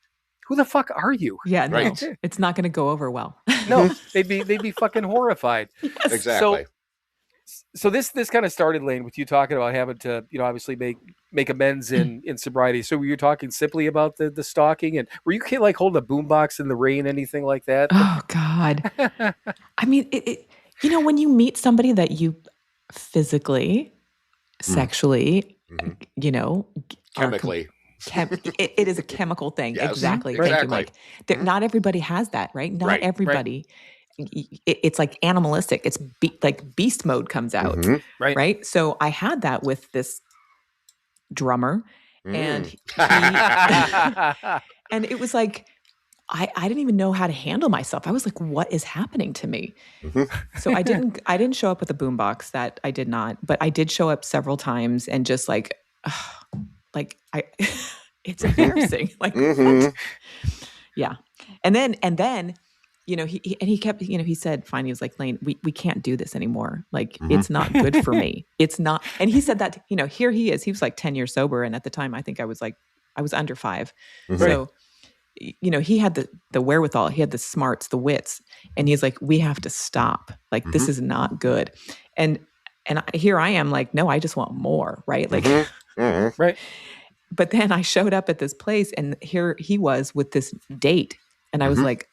who the fuck are you? Yeah, no. It's not going to go over well. No, they'd be fucking horrified. Yes. Exactly. So this kind of started, Lane, with you talking about having to, obviously make amends in sobriety. So were you talking simply about the stalking, and were you like holding a boombox in the rain, anything like that? Oh God. I mean, when you meet somebody that you physically, sexually, chemically, it is a chemical thing. Yes, exactly. exactly. Thank you, Mike. Not everybody has that, right? Not everybody. It's like animalistic. It's like beast mode comes out, right? So I had that with this drummer, and he, and it was like, I didn't even know how to handle myself. I was like, what is happening to me? So I didn't show up with a boombox. That I did not, but I did show up several times and just it's embarrassing. Like, what? Yeah. And then, he kept, he said, fine. He was like, Lane, we can't do this anymore. Like, it's not good for me. It's not. And he said that, here he is, he was like 10 years sober. And at the time, I think I was under 5. So, he had the wherewithal, he had the smarts, the wits, and he's like, we have to stop. Like, this is not good. And here I am like, no, I just want more. Right. Like, right. But then I showed up at this place, and here he was with this date. And I was like,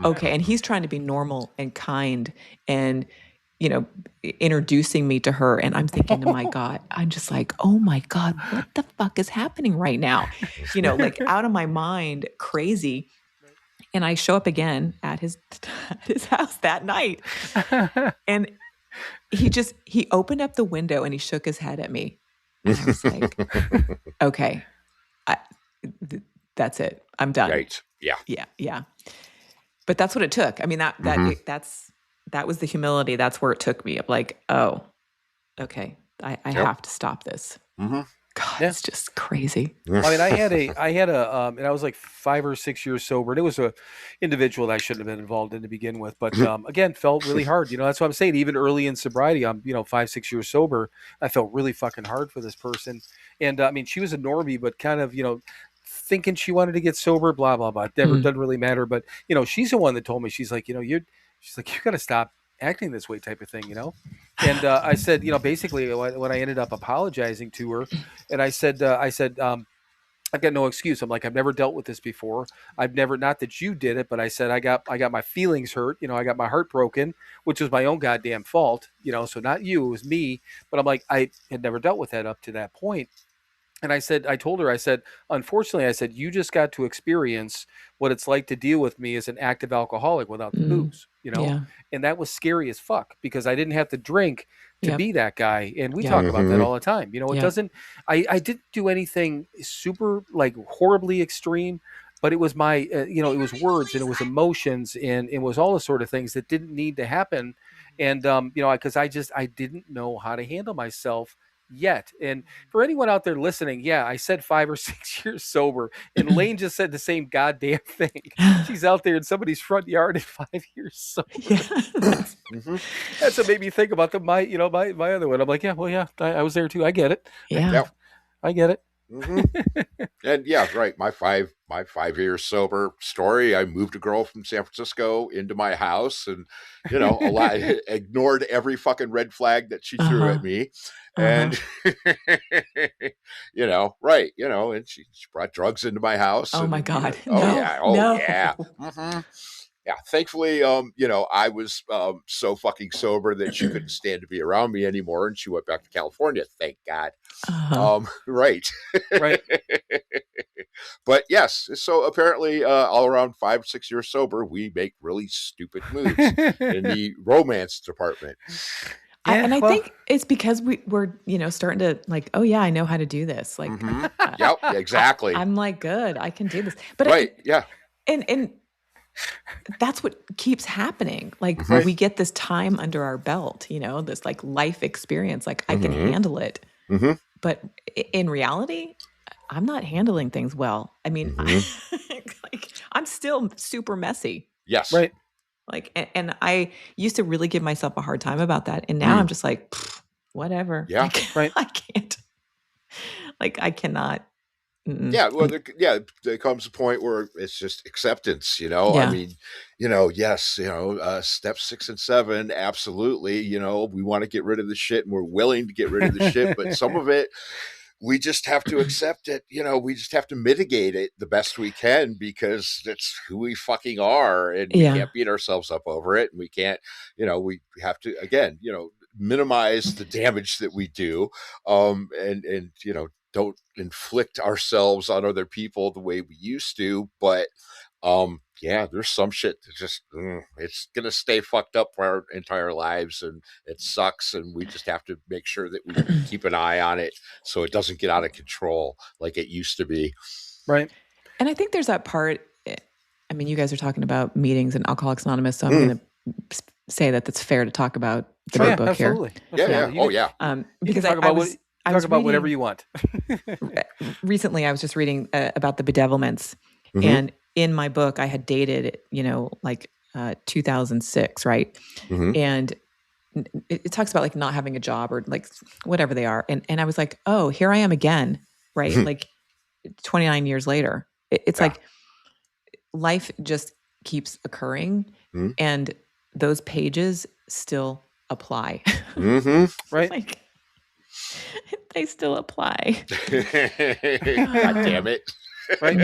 Okay. And he's trying to be normal and kind and, you know, introducing me to her. And I'm thinking, oh my God, I'm just like, oh my God, what the fuck is happening right now? You know, like out of my mind, crazy. And I show up again at his house that night. And he opened up the window and he shook his head at me. And I was like, okay, that's it. I'm done. Right. Yeah. Yeah. Yeah. But that's what it took. I mean, that was the humility. That's where it took me. Of like, oh, okay, I have to stop this. Mm-hmm. God, it's just crazy. I mean, I had a, and I was like 5 or 6 years sober, and it was a individual that I shouldn't have been involved in to begin with. But again, felt really hard. You know, that's what I'm saying. Even early in sobriety, I'm 5, 6 years sober. I felt really fucking hard for this person. And I mean, she was a normie, but kind of, thinking she wanted to get sober, blah, blah, blah. Never doesn't really matter. But, she's the one that told me, she's like, you got to stop acting this way type of thing, And I said, basically when I ended up apologizing to her, and I said, I've got no excuse. I'm like, I've never dealt with this before. I've never, not that you did it, but I said, I got my feelings hurt. I got my heart broken, which was my own goddamn fault, so not you, it was me. But I'm like, I had never dealt with that up to that point. And I told her, unfortunately, you just got to experience what it's like to deal with me as an active alcoholic without the booze, Yeah. And that was scary as fuck because I didn't have to drink to be that guy. And we talk about that all the time. It doesn't, I didn't do anything super like horribly extreme, but it was my, it was words and it was emotions and it was all the sort of things that didn't need to happen. And, because I didn't know how to handle myself yet. And for anyone out there listening, I said 5 or 6 years sober, and Lane just said the same goddamn thing. She's out there in somebody's front yard at 5 years sober. That's what made me think about my other one. I'm like, I was there too. I get it. Yeah. I get it. And right. My 5 years sober story. I moved a girl from San Francisco into my house, and ignored every fucking red flag that she threw at me, and right, and she brought drugs into my house. Oh my God! Yeah, thankfully, I was so fucking sober that she couldn't stand to be around me anymore, and she went back to California. Thank God. Right. But yes, so apparently, all around 5 or 6 years sober, we make really stupid moves in the romance department. I think it's because we're starting to like, oh yeah, I know how to do this. Like, yep, exactly. I'm like, good, I can do this. But and that's what keeps happening. Like we get this time under our belt, this like life experience. Like I can handle it, but in reality, I'm not handling things well. I mean, I'm still super messy. Yes, right. Like, and I used to really give myself a hard time about that, and now I'm just like, whatever. Yeah, right. I can't. Like, I cannot. Yeah, well, there comes a point where it's just acceptance, I mean, yes, steps 6 and 7, absolutely, we want to get rid of the shit and we're willing to get rid of the shit, but some of it, we just have to accept it, we just have to mitigate it the best we can because that's who we fucking are, and we can't beat ourselves up over it, and we can't, we have to, again, minimize the damage that we do, and don't inflict ourselves on other people the way we used to, but there's some shit that just it's gonna stay fucked up for our entire lives, and it sucks, and we just have to make sure that we keep an eye on it so it doesn't get out of control like it used to be. Right. And I think there's that part. I mean, you guys are talking about meetings and Alcoholics Anonymous, so I'm going to say that that's fair to talk about the new book absolutely. Here. Yeah. Because I was reading, whatever you want. Recently, I was just reading about the bedevilments, and in my book, I had dated, 2006, right? And it talks about like not having a job or like whatever they are, and I was like, oh, here I am again, right? Like 29 years later, it's like life just keeps occurring, and those pages still apply, right? Like, they still apply. God damn it. Right.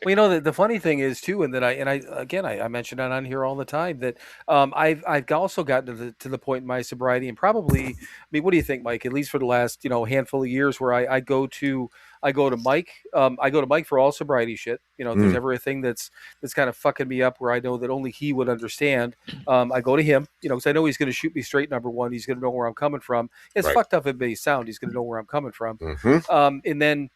Well, you know, the funny thing is too, and that I mentioned it on here all the time that I've also gotten to the point in my sobriety, and probably, I mean, what do you think, Mike? At least for the last handful of years, where I go to Mike, I go to Mike for all sobriety shit. You know, if there's ever a thing that's kind of fucking me up, where I know that only he would understand, I go to him. You know, because I know he's going to shoot me straight. Number one, he's going to know where I'm coming from. As fucked up it may sound, he's going to know where I'm coming from. And then,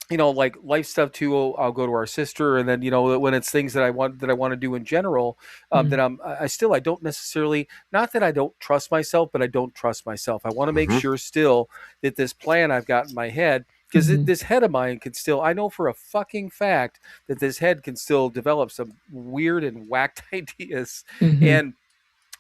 you know, like life stuff too, I'll go to our sister, and then, you know, when it's things that I want to do in general, that I don't necessarily, not that I don't trust myself, but I don't trust myself. I want to make sure still that this plan I've got in my head, because this head of mine can still, I know for a fucking fact that this head can still develop some weird and whacked ideas, and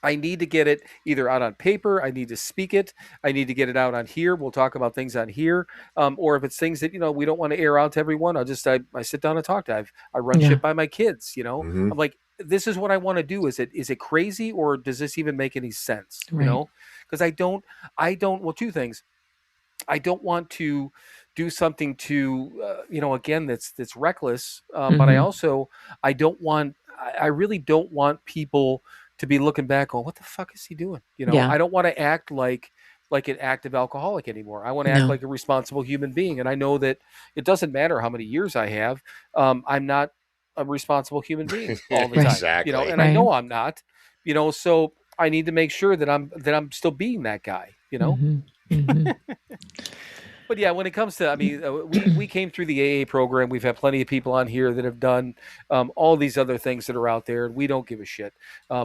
I need to get it either out on paper. I need to speak it. I need to get it out on here. We'll talk about things on here. Or if it's things that, you know, we don't want to air out to everyone, I sit down and talk to. I run shit by my kids, you know. I'm like, this is what I want to do. Is it crazy, or does this even make any sense? You know, because I don't, well, two things. I don't want to do something to, you know, again, that's reckless. But I really don't want people to be looking back on what the fuck is he doing? You know, I don't want to act like an active alcoholic anymore. I want to act like a responsible human being. And I know that it doesn't matter how many years I have. I'm not a responsible human being all the time, Exactly. you know, and I know I'm not, you know, so I need to make sure that I'm still being that guy, you know? But yeah, when it comes to, I mean, we came through the AA program. We've had plenty of people on here that have done all these other things that are out there, and we don't give a shit.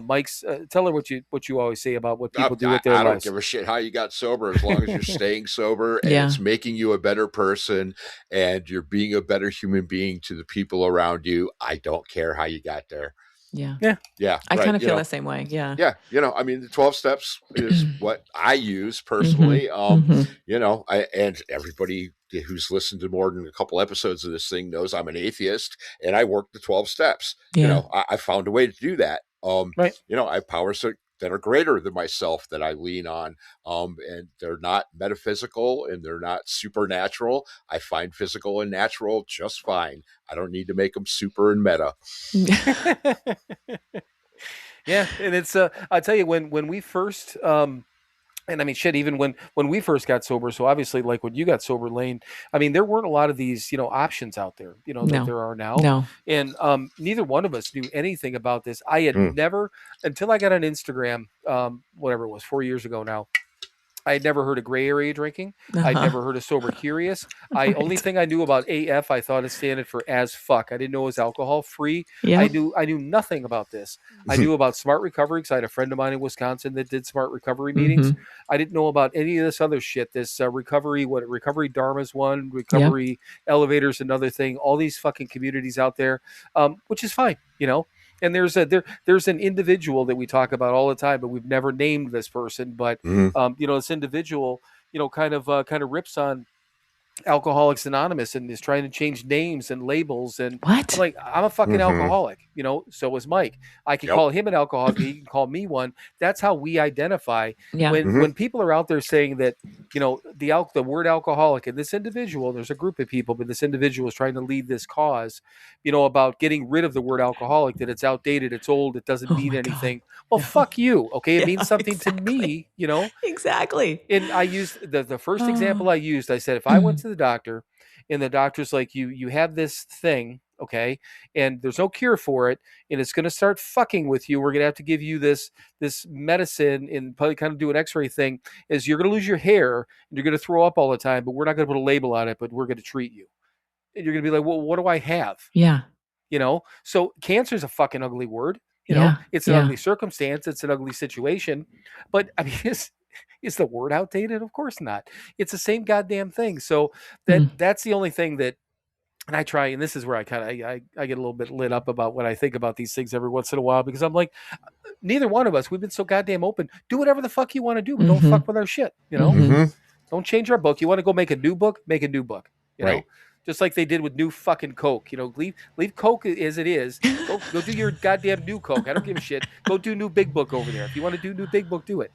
Mike's, tell her what you always say about what people do with their lives. I don't give a shit how you got sober, as long as you're staying sober and it's making you a better person and you're being a better human being to the people around you. I don't care how you got there. Yeah. I I kind of feel the same way. Yeah. You know, I mean, the 12 steps is what I use personally. You know, and everybody who's listened to more than a couple episodes of this thing knows I'm an atheist, and I work the 12 steps. You know, I found a way to do that. You know, I have powers that are greater than myself that I lean on. And they're not metaphysical and they're not supernatural. I find physical and natural just fine. I don't need to make them super and meta. Yeah. And it's, I'll tell you, when we first, and I mean, shit, even when we first got sober, so obviously like when you got sober, Lane, I mean, there weren't a lot of these, you know, options out there, you know, that there are now. No. And neither one of us knew anything about this. I had never, until I got on Instagram, whatever it was, 4 years ago now, I had never heard of gray area drinking. I'd never heard of Sober Curious. Only thing I knew about AF, I thought it standed for as fuck. I didn't know it was alcohol free. Yeah. I knew nothing about this. I knew about Smart Recovery because I had a friend of mine in Wisconsin that did Smart Recovery meetings. I didn't know about any of this other shit. This recovery Dharma's one, recovery elevators, another thing. All these fucking communities out there, which is fine, you know. And there's an individual that we talk about all the time, but we've never named this person. But you know, this individual, you know, kind of rips on Alcoholics Anonymous and is trying to change names and labels. And what? Like, I'm a fucking alcoholic, you know. So is Mike. I can call him an alcoholic. He can call me one. That's how we identify. Yeah. When people are out there saying that, you know, the word alcoholic and this individual, there's a group of people, but this individual is trying to lead this cause, you know, about getting rid of the word alcoholic, that it's outdated, it's old, it doesn't mean anything. God. Well, fuck you. Okay. It means something to me, you know? Exactly. And I used the first example I used, I said, if I went to the doctor and the doctor's like, you have this thing, okay, and there's no cure for it, and it's going to start fucking with you. We're going to have to give you this medicine and probably kind of do an x-ray thing, is you're going to lose your hair and you're going to throw up all the time, but we're not going to put a label on it, but we're going to treat you. And you're going to be like, well, what do I have? Yeah. You know, so cancer is a fucking ugly word. You know, it's an ugly circumstance. It's an ugly situation. But I mean, is the word outdated? Of course not. It's the same goddamn thing. So that's the only thing that, and I try, and this is where I kind of, I get a little bit lit up about when I think about these things every once in a while, because I'm like, neither one of us, we've been so goddamn open. Do whatever the fuck you want to do, but don't fuck with our shit. You know, don't change our book. You want to go make a new book? Make a new book. You know, just like they did with new fucking Coke. You know, leave Coke as it is. Go do your goddamn new Coke. I don't give a shit. Go do new Big Book over there. If you want to do new Big Book, do it.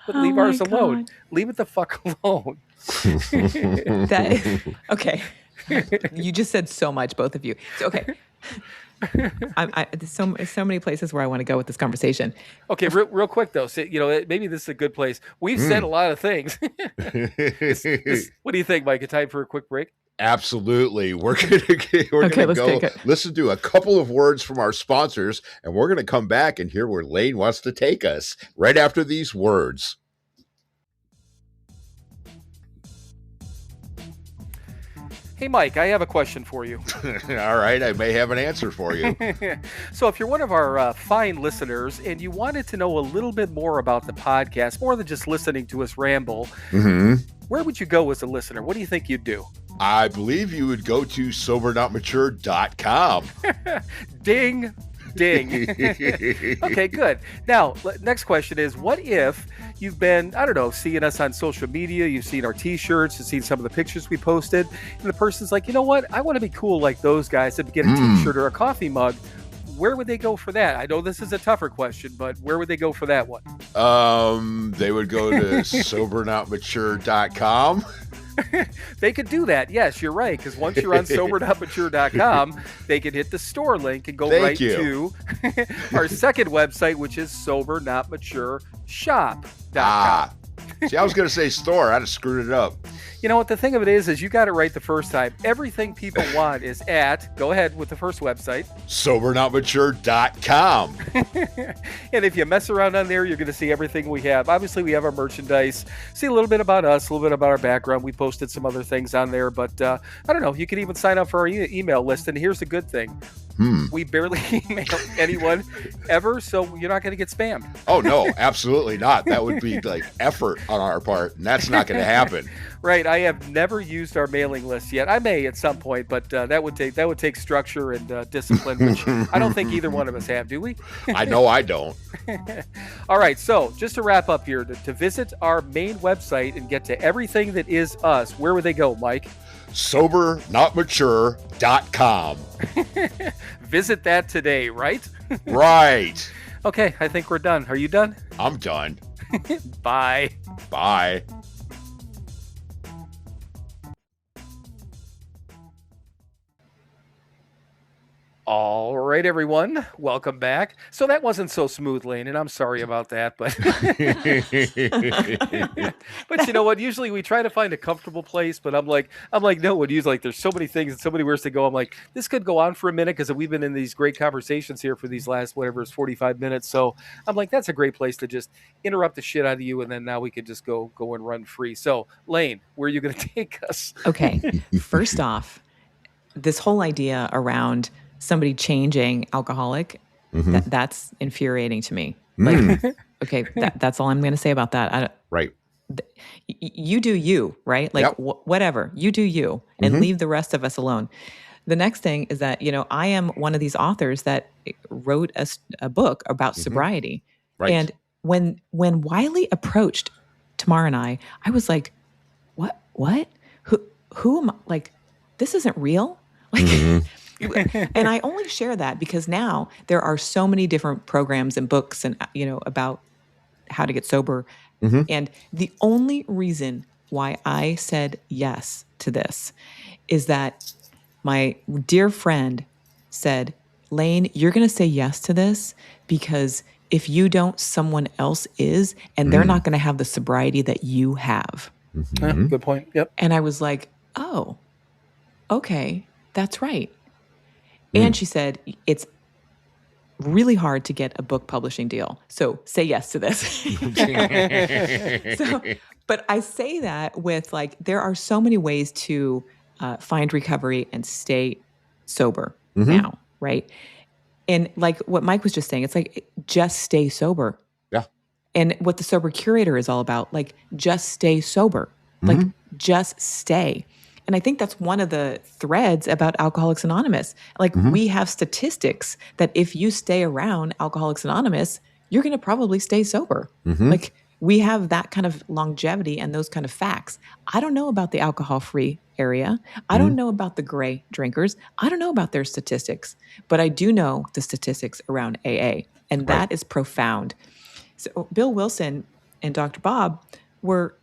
But leave ours alone. Leave it the fuck alone. Okay. You just said so much, both of you. So, okay. There's so many places where I want to go with this conversation. Okay, real quick though, so, maybe this is a good place. We've said a lot of things. What do you think, Mike? A time for a quick break? Absolutely. We're gonna go listen to a couple of words from our sponsors, and we're gonna come back and hear where Lane wants to take us right after these words. Hey, Mike, I have a question for you. All right, I may have an answer for you. So if you're one of our fine listeners and you wanted to know a little bit more about the podcast, more than just listening to us ramble, where would you go as a listener? What do you think you'd do? I believe you would go to SoberNotMature.com. Ding. Okay, good. Now, next question is, what if you've been, I don't know, seeing us on social media, you've seen our t-shirts, you've seen some of the pictures we posted, and the person's like, you know what, I want to be cool like those guys and get a t-shirt or a coffee mug. Where would they go for that? I know this is a tougher question, but where would they go for that one? They would go to SoberNotMature.com. They could do that. Yes, you're right. Because once you're on SoberNotMature.com, they can hit the store link and go to our second website, which is SoberNotMatureShop.com. See, I was going to say store. I'd have screwed it up. You know what? The thing of it is you got it right the first time. Everything people want is at, go ahead with the first website, SoberNotMature.com. And if you mess around on there, you're going to see everything we have. Obviously, we have our merchandise. See a little bit about us, a little bit about our background. We posted some other things on there, but I don't know. You can even sign up for our email list. And here's the good thing. We barely email anyone ever, so you're not going to get spammed. Oh, no, absolutely not. That would be like effort on our part, and that's not going to happen. Right. I have never used our mailing list yet. I may at some point, but that would take structure and discipline, which I don't think either one of us have, do we? I know I don't. All right. So just to wrap up here, to visit our main website and get to everything that is us, where would they go, Mike? SoberNotMature.com. Visit that today, right? Right. Okay, I think we're done. Are you done? I'm done. Bye. Bye. All right, everyone. Welcome back. So that wasn't so smooth, Lane, and I'm sorry about that, but but you know what? Usually we try to find a comfortable place, but I'm like, no, what usually there's so many things and so many words to go. I'm like, this could go on for a minute because we've been in these great conversations here for these last whatever is 45 minutes. So I'm like, that's a great place to just interrupt the shit out of you, and then now we could just go and run free. So Lane, where are you going to take us? Okay, first off, this whole idea around somebody changing alcoholic, that's infuriating to me. Like, okay, that's all I'm going to say about that. Right. You do you, right? Like, whatever. You do you, and leave the rest of us alone. The next thing is that, I am one of these authors that wrote a book about sobriety. Right. And when Wiley approached Tamar and I was like, what? Who am I? Like, this isn't real. Like, and I only share that because now there are so many different programs and books and, about how to get sober. And the only reason why I said yes to this is that my dear friend said, Lane, you're going to say yes to this because if you don't, someone else is, and they're not going to have the sobriety that you have. Good point. Yep. And I was like, oh, okay, that's right. And she said, it's really hard to get a book publishing deal. So say yes to this. But I say that with there are so many ways to find recovery and stay sober now, right? And like what Mike was just saying, it's like, just stay sober. Yeah. And what the Sober Curator is all about, like, just stay sober. Like, just stay. And I think that's one of the threads about Alcoholics Anonymous. Like, we have statistics that if you stay around Alcoholics Anonymous, you're going to probably stay sober. Like, we have that kind of longevity and those kind of facts. I don't know about the alcohol-free area. I don't know about the gray drinkers. I don't know about their statistics. But I do know the statistics around AA. And that is profound. So Bill Wilson and Dr. Bob were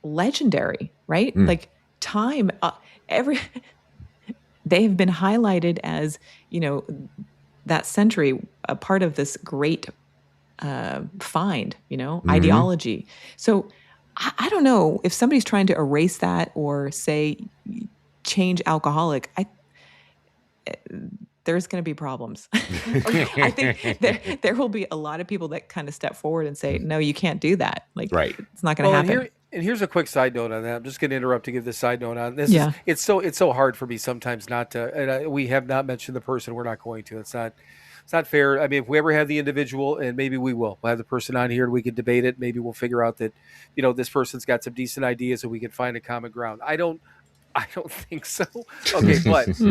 legendary, right? Like, time they've been highlighted as, that century, a part of this great find, ideology. So I don't know if somebody's trying to erase that or say change alcoholic. There's going to be problems. I think there will be a lot of people that kind of step forward and say, no, you can't do that. Like, it's not going to happen. And here's a quick side note on that. I'm just going to interrupt to give this side note on this. Yeah. It's so hard for me sometimes not to, and we have not mentioned the person. We're not going to. It's not fair. I mean, if we ever have the individual, and maybe we'll have the person on here and we can debate it. Maybe we'll figure out that, this person's got some decent ideas and we can find a common ground. I don't think so. Okay.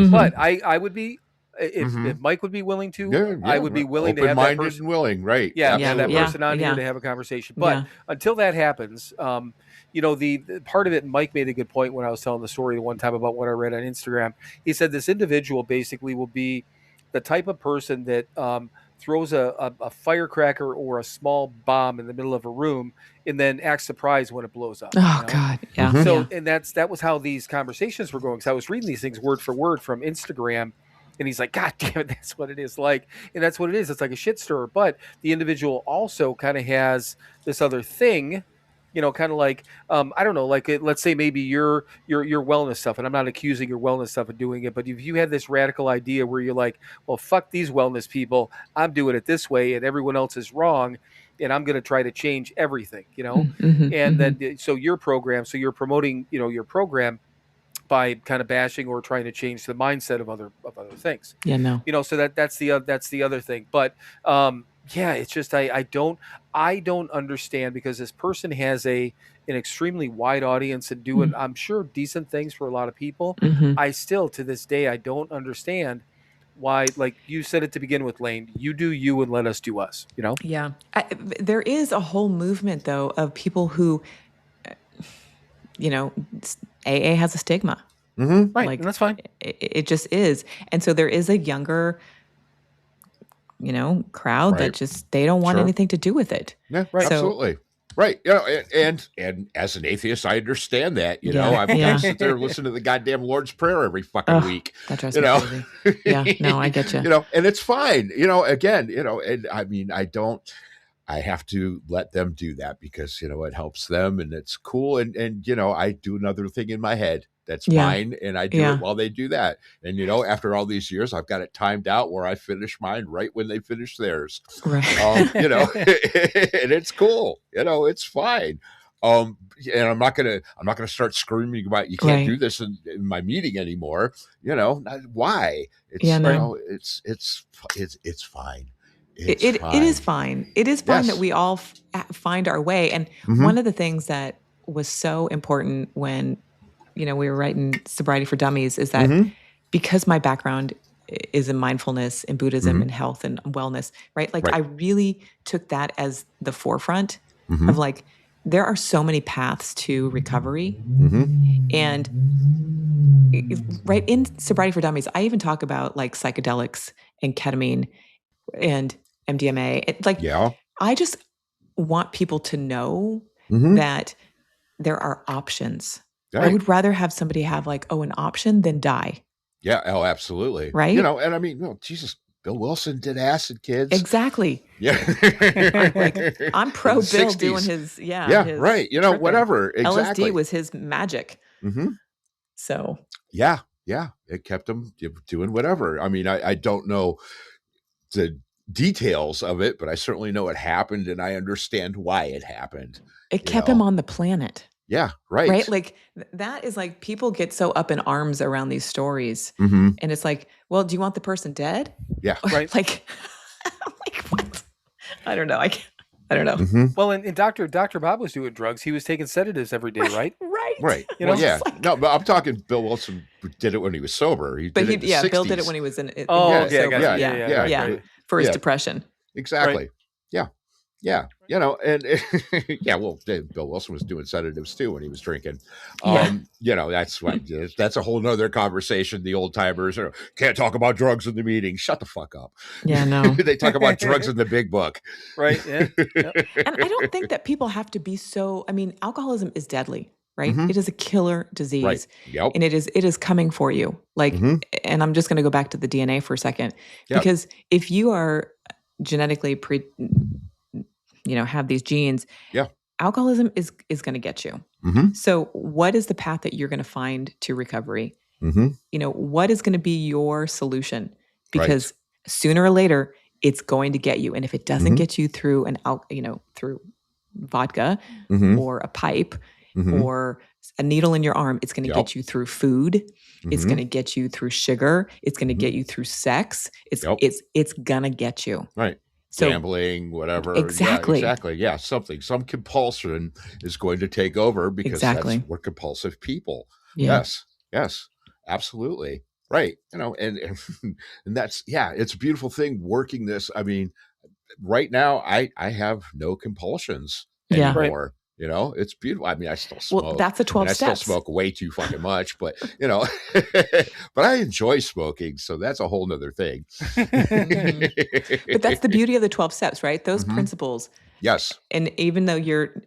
But I would be, if Mike would be willing to, I would be willing to have that person. And willing, right? Yeah, have that person on here to have a conversation. But until that happens, the part of it, Mike made a good point when I was telling the story one time about what I read on Instagram. He said this individual basically will be the type of person that throws a firecracker or a small bomb in the middle of a room and then acts surprised when it blows up. Oh, God. Yeah. So, and that was how these conversations were going. Because I was reading these things word for word from Instagram. And he's like, God damn it, that's what it is like. And that's what it is. It's like a shit stirrer. But the individual also kind of has this other thing, kind of like, I don't know, like let's say maybe your wellness stuff. And I'm not accusing your wellness stuff of doing it. But if you had this radical idea where you're like, well, fuck these wellness people. I'm doing it this way and everyone else is wrong. And I'm going to try to change everything, and then so you're promoting, your program by kind of bashing or trying to change the mindset of other things. Yeah, no. So that's the other thing. But it's just I don't understand, because this person has an extremely wide audience and doing I'm sure decent things for a lot of people. I still to this day I don't understand why, like you said it to begin with, Lane, you do you and let us do us, Yeah. There is a whole movement though of people who AA has a stigma. Right. Like, and that's fine. It just is. And so there is a younger, crowd that just, they don't want anything to do with it. Yeah, right. So, absolutely. Right. And as an atheist, I understand that, I sit there and listen to the goddamn Lord's Prayer every fucking week. That drives me crazy. Yeah, no, I get you. And it's fine, again, and I mean, I have to let them do that because, it helps them and it's cool. And I do another thing in my head that's mine, and I do it while they do that. And, after all these years, I've got it timed out where I finish mine right when they finish theirs. Right. And it's cool. It's fine. And I'm not gonna start screaming about you can't do this in my meeting anymore. Why? It's it's fine. It is fine. It is fine that we all find our way. And one of the things that was so important when, we were writing Sobriety for Dummies is that because my background is in mindfulness and Buddhism and health and wellness, right? Like I really took that as the forefront of like, there are so many paths to recovery. And right in Sobriety for Dummies, I even talk about like psychedelics and ketamine and MDMA. I just want people to know that there are options. Right. I would rather have somebody have like, an option than die. Yeah. Oh, absolutely. Right. And I mean, Jesus, Bill Wilson did acid, kids. Exactly. Yeah. I'm pro Bill doing his, his right. Whatever. Exactly. LSD was his magic. So. Yeah. It kept him doing whatever. I mean, I don't know the details of it, but I certainly know it happened and I understand why it happened. It kept him on the planet. Yeah, right. Right? Like that is like people get so up in arms around these stories. And it's like, well, do you want the person dead? Yeah. Right. like what? I don't know. I don't know. Well, and Dr. Bob was doing drugs. He was taking sedatives every day, right? Right. No, but I'm talking Bill Wilson did it when he was sober. Bill did it when he was in sober. Yeah. For his depression. Exactly. Right. Yeah. And well, Bill Wilson was doing sedatives too when he was drinking. That's why that's a whole nother conversation. The old timers can't talk about drugs in the meeting. Shut the fuck up. Yeah, no. They talk about drugs in the big book. Right. Yeah. And I don't think that people have to be alcoholism is deadly. right? Mhm. It is a killer disease. Right. Yep. And it is coming for you. Like, Mhm. and I'm just going to go back to the DNA for a second, Yep. because if you are genetically have these genes, Yeah. alcoholism is going to get you. Mhm. So what is the path that you're going to find to recovery? Mhm. What is going to be your solution? Right. Because sooner or later, it's going to get you. And if it doesn't Mhm. get you through through vodka Mhm. or a pipe Mhm. or a needle in your arm, it's going to Yep. get you through food. It's Mhm. going to get you through sugar. It's going to Mhm. get you through sex. Yep. It's going to get you. Right. So Gambling, whatever. exactly. Yeah, exactly. Yeah, some compulsion is going to take over because Exactly. we're compulsive people. Yeah. Yes, absolutely. Right. And and that's, it's a beautiful thing working this. I mean, right now I have no compulsions Yeah. anymore. It's beautiful. I mean, I still smoke. Well, that's the 12 and I steps. still smoke way too fucking much, but but I enjoy smoking, so that's a whole nother thing. But that's the beauty of the 12 steps, right? Those Mhm. principles. Yes. And even though you're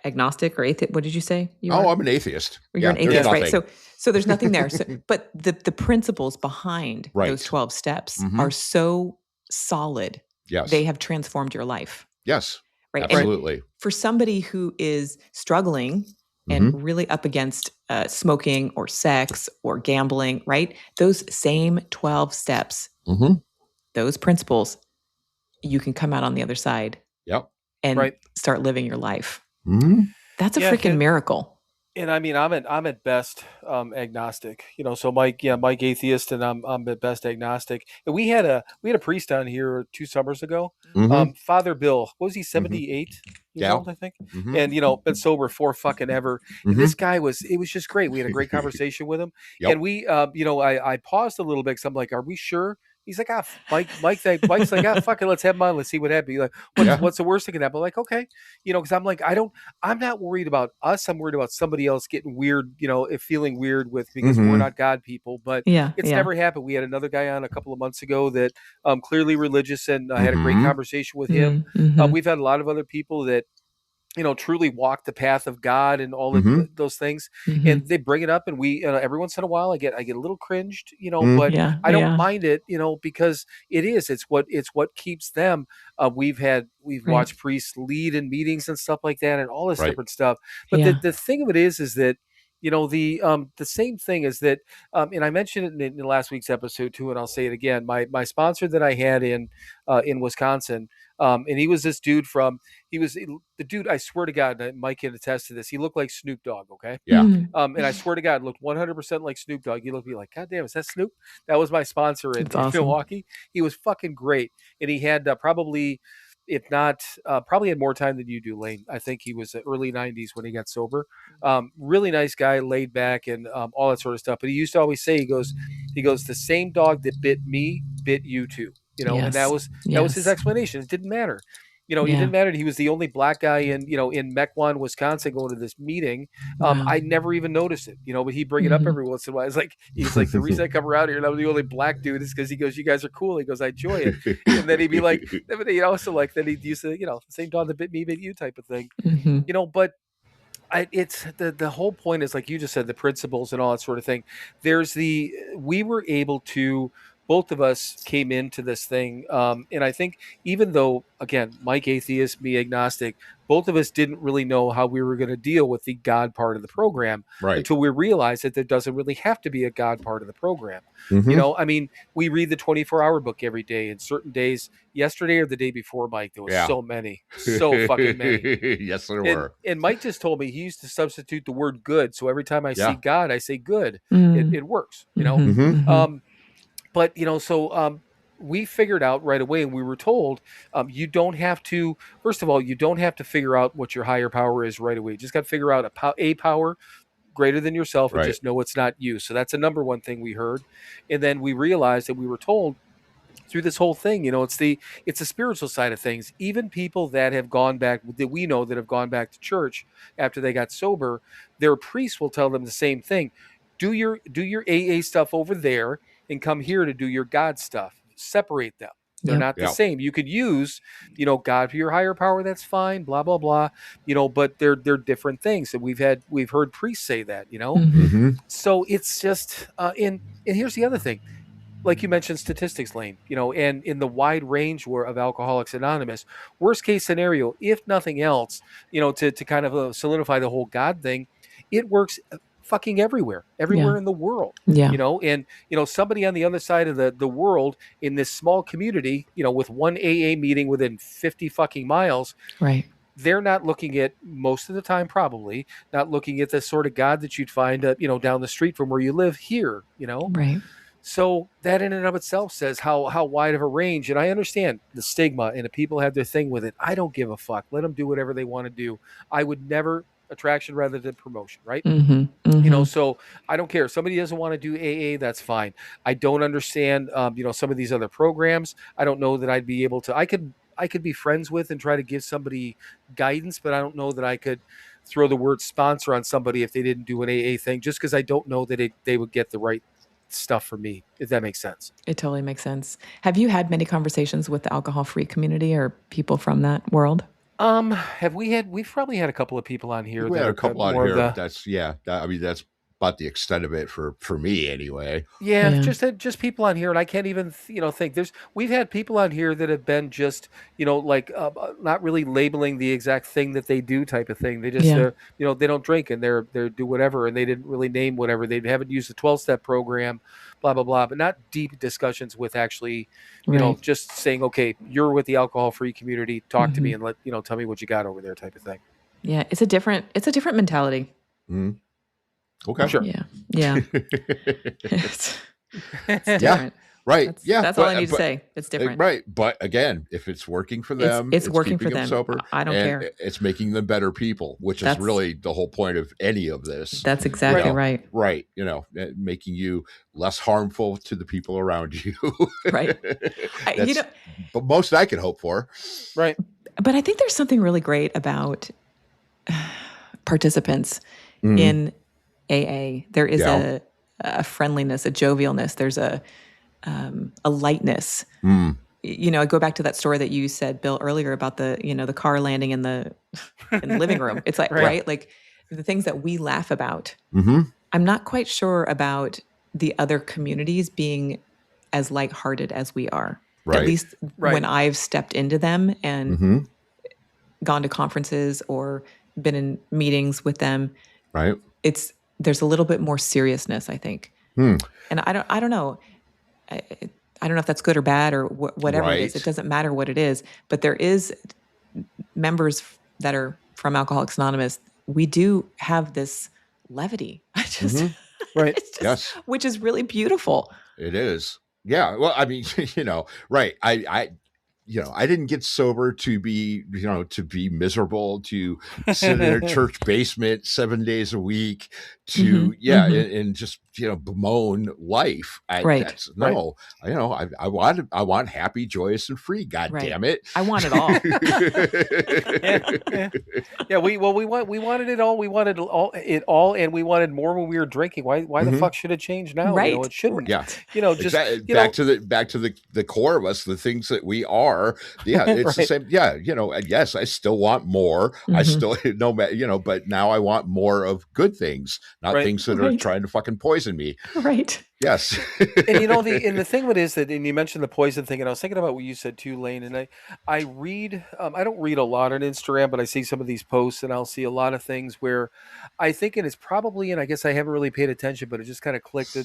agnostic or atheist, what did you say? I'm an atheist. Or you're an atheist, right? Nothing. So there's nothing there. But the principles behind Right. those 12 steps Mhm. are so solid. Yes. They have transformed your life. Yes. Right. Absolutely. And for somebody who is struggling Mhm. and really up against smoking or sex or gambling, right? Those same 12 steps, Mhm. those principles, you can come out on the other side Yep. and start living your life. Mhm. That's a freaking miracle. And I mean, I'm at best agnostic, So Mike atheist, and I'm at best agnostic. And we had a priest on here 2 summers ago, Mhm. Father Bill. What was he, 78 years Yeah. old, I think, Mhm. and been sober for fucking ever. And Mhm. this guy it was just great. We had a great conversation with him, Yep. and we, I paused a little bit because I'm like, are we sure? He's like, Mike's like, fuck it, let's have him on. Let's see what happens. He's like, what's the worst that can happen? I'm like, okay, because I'm like, I'm not worried about us. I'm worried about somebody else getting weird, feeling weird because we're Mhm. not God people. But it's never happened. We had another guy on a couple of months ago that clearly religious, and I had a great Mhm. conversation with him. Mhm. We've had a lot of other people that truly walk the path of God and all Mhm. those things, Mhm. and they bring it up, and we every once in a while I get a little cringed, Mm. but Yeah. I don't Yeah. mind it, because it's what keeps them. We've Right. watched priests lead in meetings and stuff like that, and all this Right. different stuff. But Yeah. the thing of it is that the same thing is that, and I mentioned it in last week's episode too, and I'll say it again. My sponsor that I had in Wisconsin, and he was this dude the dude, I swear to God, and Mike can attest to this. He looked like Snoop Dogg, okay? Yeah. Mhm. And I swear to God, looked 100% like Snoop Dogg. He looked at me like, God damn, is that Snoop? That was my sponsor in That's awesome. Milwaukee. He was fucking great. And he had probably, if not, probably had more time than you do, Lane. I think he was early 90s when he got sober. Really nice guy, laid back, and all that sort of stuff. But he used to always say, he goes, the same dog that bit me bit you too. And that was his explanation. It didn't matter. It didn't matter. He was the only black guy in Mequon, Wisconsin, going to this meeting. Wow. I never even noticed it, but he'd bring it up Mhm. every once in a while. He's like, the reason I come around here and I'm the only black dude is because he goes, you guys are cool. He goes, I enjoy it. And then he'd be like, so like, then he'd use the same dog that bit me, bit you type of thing, Mhm. but it's the whole point is, like you just said, the principles and all that sort of thing. We were able to, both of us came into this thing, and I think, even though, again, Mike atheist, me agnostic, both of us didn't really know how we were going to deal with the God part of the program Right. until we realized that there doesn't really have to be a God part of the program. Mhm. I mean, we read the 24-hour book every day, and certain days, yesterday or the day before, Mike, there was so fucking many. Yes, there were. And Mike just told me he used to substitute the word good. So every time I see Yeah. God, I say good. Mm. It works, Mhm. Mhm. Mhm. But, so we figured out right away, and we were told, you don't have to, first of all, you don't have to figure out what your higher power is right away. You just got to figure out a power greater than yourself, and Right. just know it's not you. So that's the number one thing we heard. And then we realized that we were told through this whole thing, it's the spiritual side of things. Even people that have gone back, that we know that have gone back to church after they got sober, their priest will tell them the same thing. Do your AA stuff over there and come here to do your God stuff. Separate them. They're not the same. You could use, God for your higher power. That's fine. Blah, blah, blah, but they're different things. And we've heard priests say that, so it's just, and here's the other thing. Like you mentioned statistics, Lane, and in the wide range of Alcoholics Anonymous, worst case scenario, if nothing else, to kind of solidify the whole God thing, it works fucking everywhere in the world, and, somebody on the other side of the world in this small community, with one AA meeting within 50 fucking miles, right. They're not looking at, most of the time, probably not looking at the sort of God that you'd find, down the street from where you live here, Right. So that in and of itself says how wide of a range. And I understand the stigma and the people have their thing with it. I don't give a fuck. Let them do whatever they want to do. I would never attraction rather than promotion, right? So I don't care. If somebody doesn't want to do AA, that's fine. I don't understand, some of these other programs. I don't know that I'd be able to. I could be friends with and try to give somebody guidance, but I don't know that I could throw the word sponsor on somebody if they didn't do an AA thing, just because I don't know that they would get the right stuff for me, if that makes sense. It totally makes sense. Have you had many conversations with the alcohol-free community or people from that world? We've probably had a couple of people on here. We had a couple on here. That's about the extent of it for me anyway. Yeah. Just people on here, and I can't even think. We've had people on here that have been just not really labeling the exact thing that they do type of thing. They just they don't drink and they're do whatever, and they didn't really name whatever. They haven't used the 12-step program, blah blah blah, but not deep discussions with actually just saying, okay, you're with the alcohol-free community, talk to me and tell me what you got over there type of thing. Yeah, it's a different mentality. Mm-hmm. Okay. Sure. Yeah. It's different. Right. That's all I need to say. It's different. Right. But again, if it's working for them, it's working for them. Sober, I don't care. It's making them better people, which is really the whole point of any of this. That's exactly right. Right. Making you less harmful to the people around you. Right. But most I can hope for. Right. But I think there's something really great about participants in AA. There is a friendliness, a jovialness. There's a lightness. I go back to that story that you said, Bill, earlier about the car landing in the living room. It's like, right? Like the things that we laugh about. I'm not quite sure about the other communities being as lighthearted as we are. At least when I've stepped into them and gone to conferences or been in meetings with them. Right. There's a little bit more seriousness, I think. And I don't know. I don't know if that's good or bad or whatever it is. It doesn't matter what it is. But there is members that are from Alcoholics Anonymous. We do have this levity. Yes. Which is really beautiful. It is. Yeah. Well, I mean, right. I didn't get sober to be miserable, to sit in a church basement 7 days a week, to and just bemoan life. I want happy, joyous, and free. God damn it! I want it all. We wanted it all. We wanted it all, and we wanted more when we were drinking. Why the fuck should it change now? Right. It shouldn't. Yeah. Back to the core of us, the things that we are. Yeah, it's the same. Yeah, yes, I still want more. I still but now I want more of good things, not things that are trying to fucking poison me. Right. Yes. And the thing with it is that, and you mentioned the poison thing, and I was thinking about what you said too, Lane. And I read, I don't read a lot on Instagram, but I see some of these posts, and I'll see a lot of things where I think it is probably, and I guess I haven't really paid attention, but it just kind of clicked.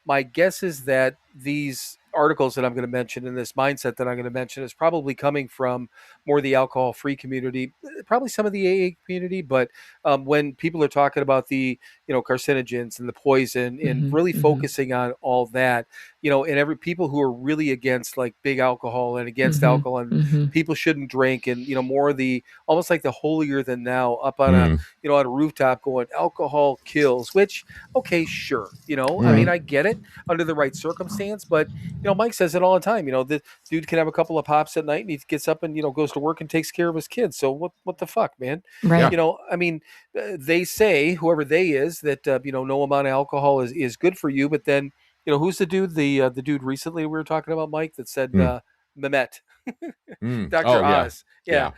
My guess is that these articles that I'm going to mention and this mindset that I'm going to mention is probably coming from more the alcohol-free community, probably some of the AA community. But when people are talking about the, carcinogens and the poison and really focusing on all that, and people who are really against like big alcohol and against alcohol and people shouldn't drink and, more of the, almost like the holier than thou up on on a rooftop going, alcohol kills, which, okay, sure. I mean, I get it under the right circumstance, but, Mike says it all the time, the dude can have a couple of pops at night and he gets up and, goes to work and takes care of his kids. So what the fuck, man? Right. I mean, they say, whoever they is, that, no amount of alcohol is good for you. But then, who's the dude, the dude recently we were talking about, Mike, that said, Mehmet, Mm. Dr. Oh, yeah. Oz. Yeah.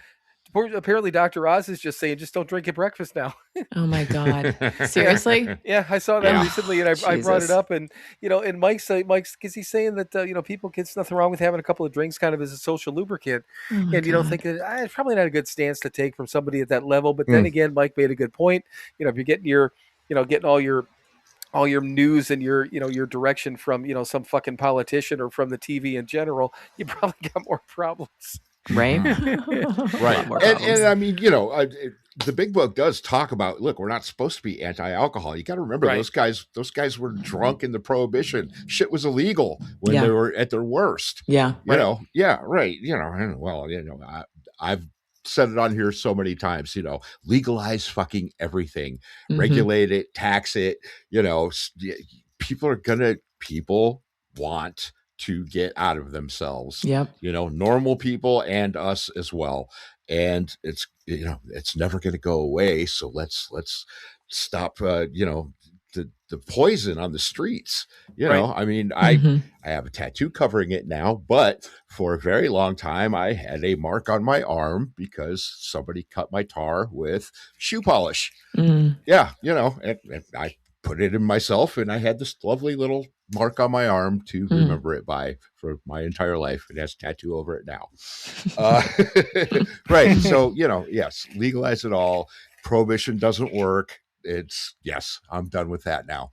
Apparently Dr. Oz is just saying, just don't drink at breakfast now. Oh my God. Seriously? Yeah, I saw that Yeah. recently, and I brought it up, and and Mike's because he's saying that people, it's nothing wrong with having a couple of drinks, kind of as a social lubricant, Oh my and God. thinking it's probably not a good stance to take from somebody at that level. But then again, Mike made a good point. If you're getting getting all your news and your direction from some fucking politician or from the TV in general, you probably got more problems. Right. Right. And I mean, the big book does talk about, look, we're not supposed to be anti-alcohol. You got to remember those guys were drunk in the Prohibition. Shit was illegal when they were at their worst. Yeah. Yeah. Right. Well, I've said it on here so many times, legalize fucking everything, regulate it, tax it, people want to get out of themselves. Yep. Normal people and us as well. And it's never going to go away. So let's stop, the poison on the streets. I mean, I have a tattoo covering it now, but for a very long time, I had a mark on my arm because somebody cut my tar with shoe polish. Yeah. And I put it in myself, and I had this lovely little mark on my arm to remember it by for my entire life. It has a tattoo over it now. Right. So, yes, legalize it all. Prohibition doesn't work. I'm done with that now.